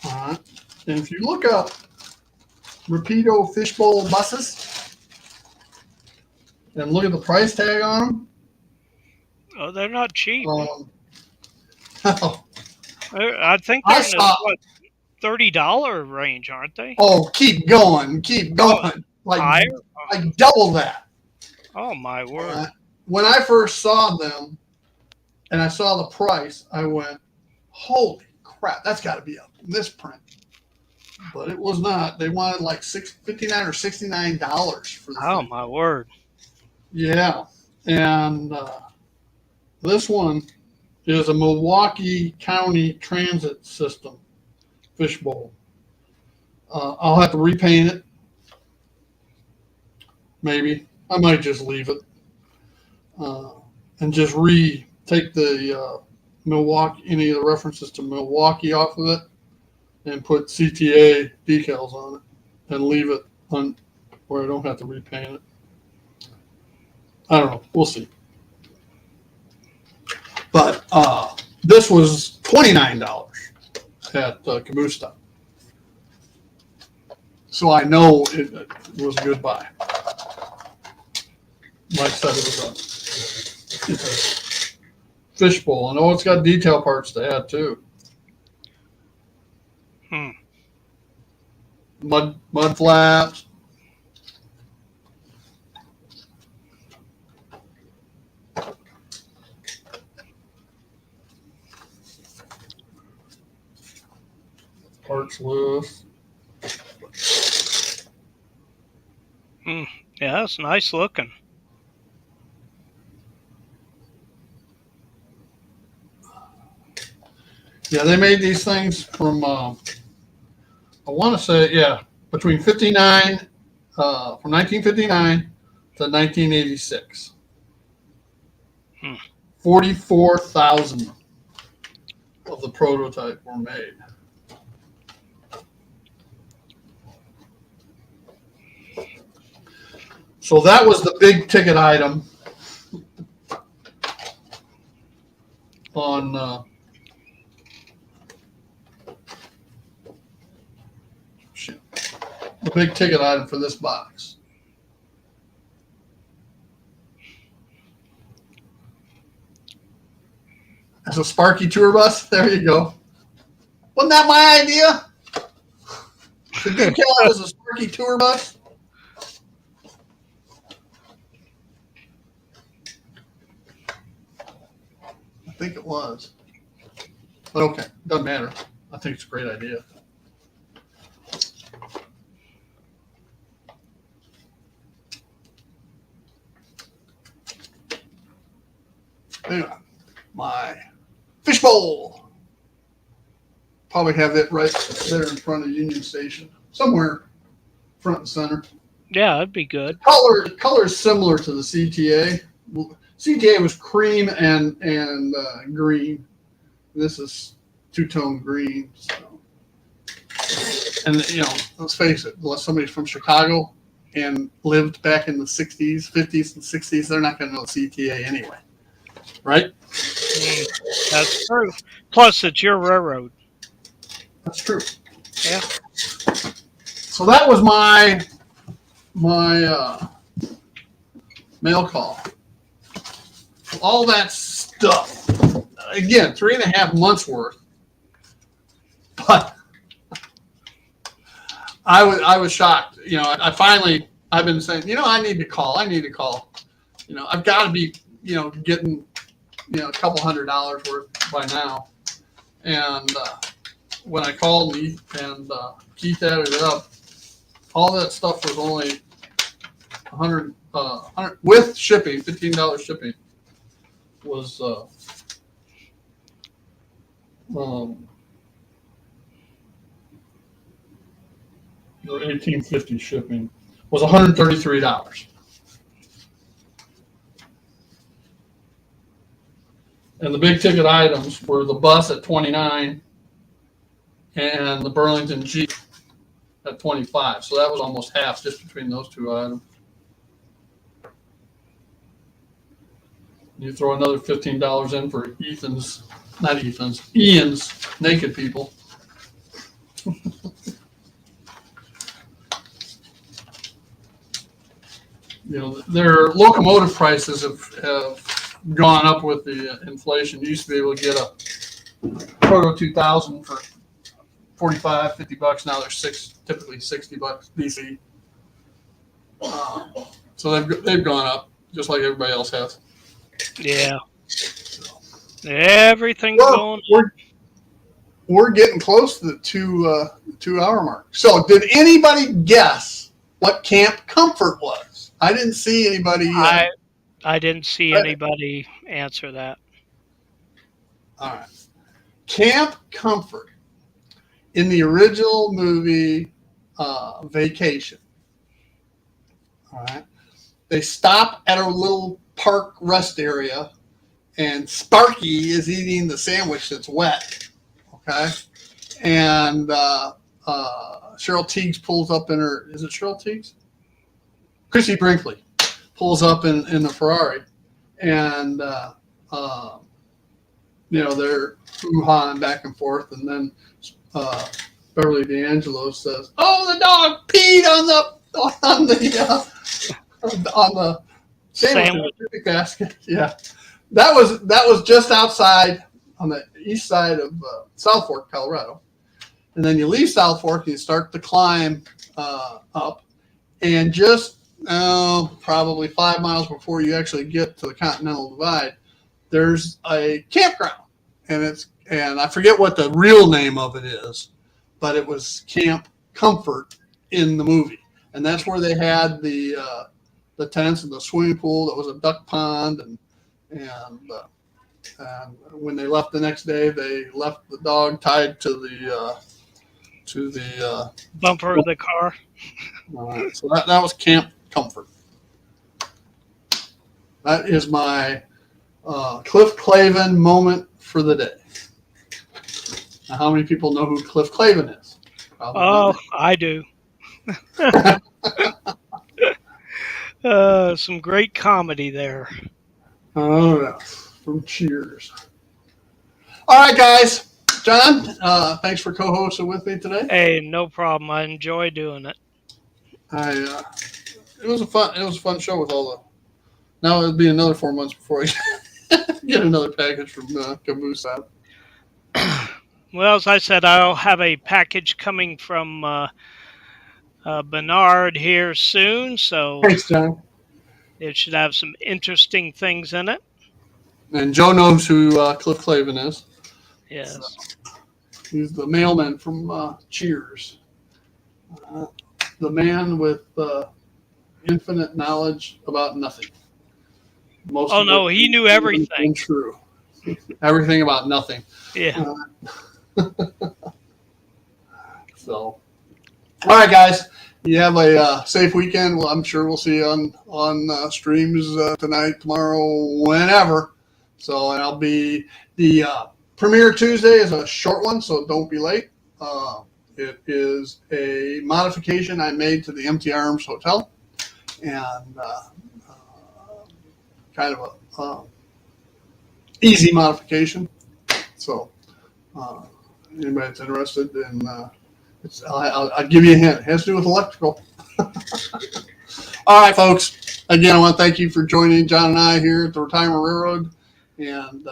All right. And if you look up Rapido fishbowl buses and look at the price tag on them, Oh, they're not cheap. I think I they're in the saw. $30 range, aren't they? Oh, keep going. Oh, Like higher? like double that. Oh my word! When I first saw them, and I saw the price, I went, "Holy crap! That's got to be a misprint." But it was not. They wanted like $59 or $69 for the Oh thing. my word! Yeah, and this one is a Milwaukee County Transit System fishbowl. I'll have to repaint it. Maybe I might just leave it and just take the Milwaukee, any of the references to Milwaukee off of it, and put CTA decals on it, and leave it on where I don't have to repaint it. I don't know. We'll see. But this was $29, Camusta. So I know it was a good buy. Mike said it's a fishbowl. I know it's got detail parts to add too. Mud flaps. Parts loose. Yeah, that's nice looking. Yeah, they made these things from, I want to say, between 59, from 1959 to 1986. 44,000 of the prototype were made. So that was the big ticket item on the big ticket item for this box. That's a Sparky tour bus. There you go. Wasn't that my idea? The decal is a Sparky tour bus. I think it was. But okay, doesn't matter. I think it's a great idea. Anyway, my fishbowl. Probably have it right there in front of Union Station. Somewhere front and center. Yeah, that'd be good. Color is similar to the CTA. CTA was cream and green. This is two-tone green. So. And let's face it, unless somebody's from Chicago and lived back in the 60s, 50s, and 60s, they're not going to know CTA anyway. Right? That's true. Plus, it's your railroad. That's true. Yeah. So that was my mail call. All that stuff. Again, 3.5 months worth. But I was shocked. I've been saying, I need to call. I've got to be, getting, a couple $100 worth by now. And when I called me and Keith added it up, all that stuff was only $100 with shipping, $15 shipping was $18.50 shipping was $133. And the big ticket items were the bus at $29 and the Burlington Jeep at $25. So that was almost half just between those two items. You throw another $15 in for Ian's naked people. Their locomotive prices have gone up with the inflation. You used to be able to get a Proto 2000 for $45, $50. Now they're typically $60 DC. So they've gone up just like everybody else has. Yeah. Everything's going up. We're getting close to the 2 hour mark. So did anybody guess what Camp Comfort was? I didn't see anybody. I didn't see anybody answer that. All right. Camp Comfort in the original movie Vacation. All right. They stop at a little park rest area and Sparky is eating the sandwich that's wet. Okay. And Cheryl Teagues pulls up in her, is it Cheryl Teagues? Chrissy Brinkley pulls up in the Ferrari, and they're hoo-hawing back and forth, and then Beverly D'Angelo says, "Oh, the dog peed on the sandwich in the picnic basket." Yeah, that was just outside on the east side of South Fork, Colorado, and then you leave South Fork and you start to climb up, and just probably 5 miles before you actually get to the Continental Divide, there's a campground, and I forget what the real name of it is, but it was Camp Comfort in the movie, and that's where they had the tents and the swimming pool. That was a duck pond, and when they left the next day, they left the dog tied to the bumper of the car. so that was Camp Comfort. That is my Cliff Clavin moment for the day. Now, how many people know who Cliff Clavin is? Probably Oh, I do. Some great comedy there. Oh, yeah. From Cheers. All right, guys. John, thanks for co-hosting with me today. Hey, no problem. I enjoy doing it. It was a fun show with all the. Now it'll be another 4 months before I get another package from Caboose out. Well, as I said, I'll have a package coming from Bernard here soon, so Thanks, John. it should have some interesting things in it. And Joe knows who Cliff Clavin is. Yes. He's the mailman from Cheers. The man with infinite knowledge about nothing. Most Oh, no, he knew everything. True. Everything about nothing. Yeah. So, all right, guys. You have a safe weekend. Well, I'm sure we'll see you on streams tonight, tomorrow, whenever. So, and I'll be the Premiere Tuesday is a short one, so don't be late. It is a modification I made to the MT Arms Hotel, and kind of a easy modification. So, anybody that's interested in, I'll give you a hint. It has to do with electrical. All right, folks. Again, I want to thank you for joining John and I here at the Retirement Railroad and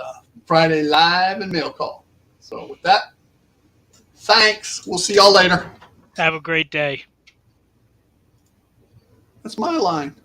Friday Live and Mail Call. So with that, thanks. We'll see y'all later. Have a great day. That's my line.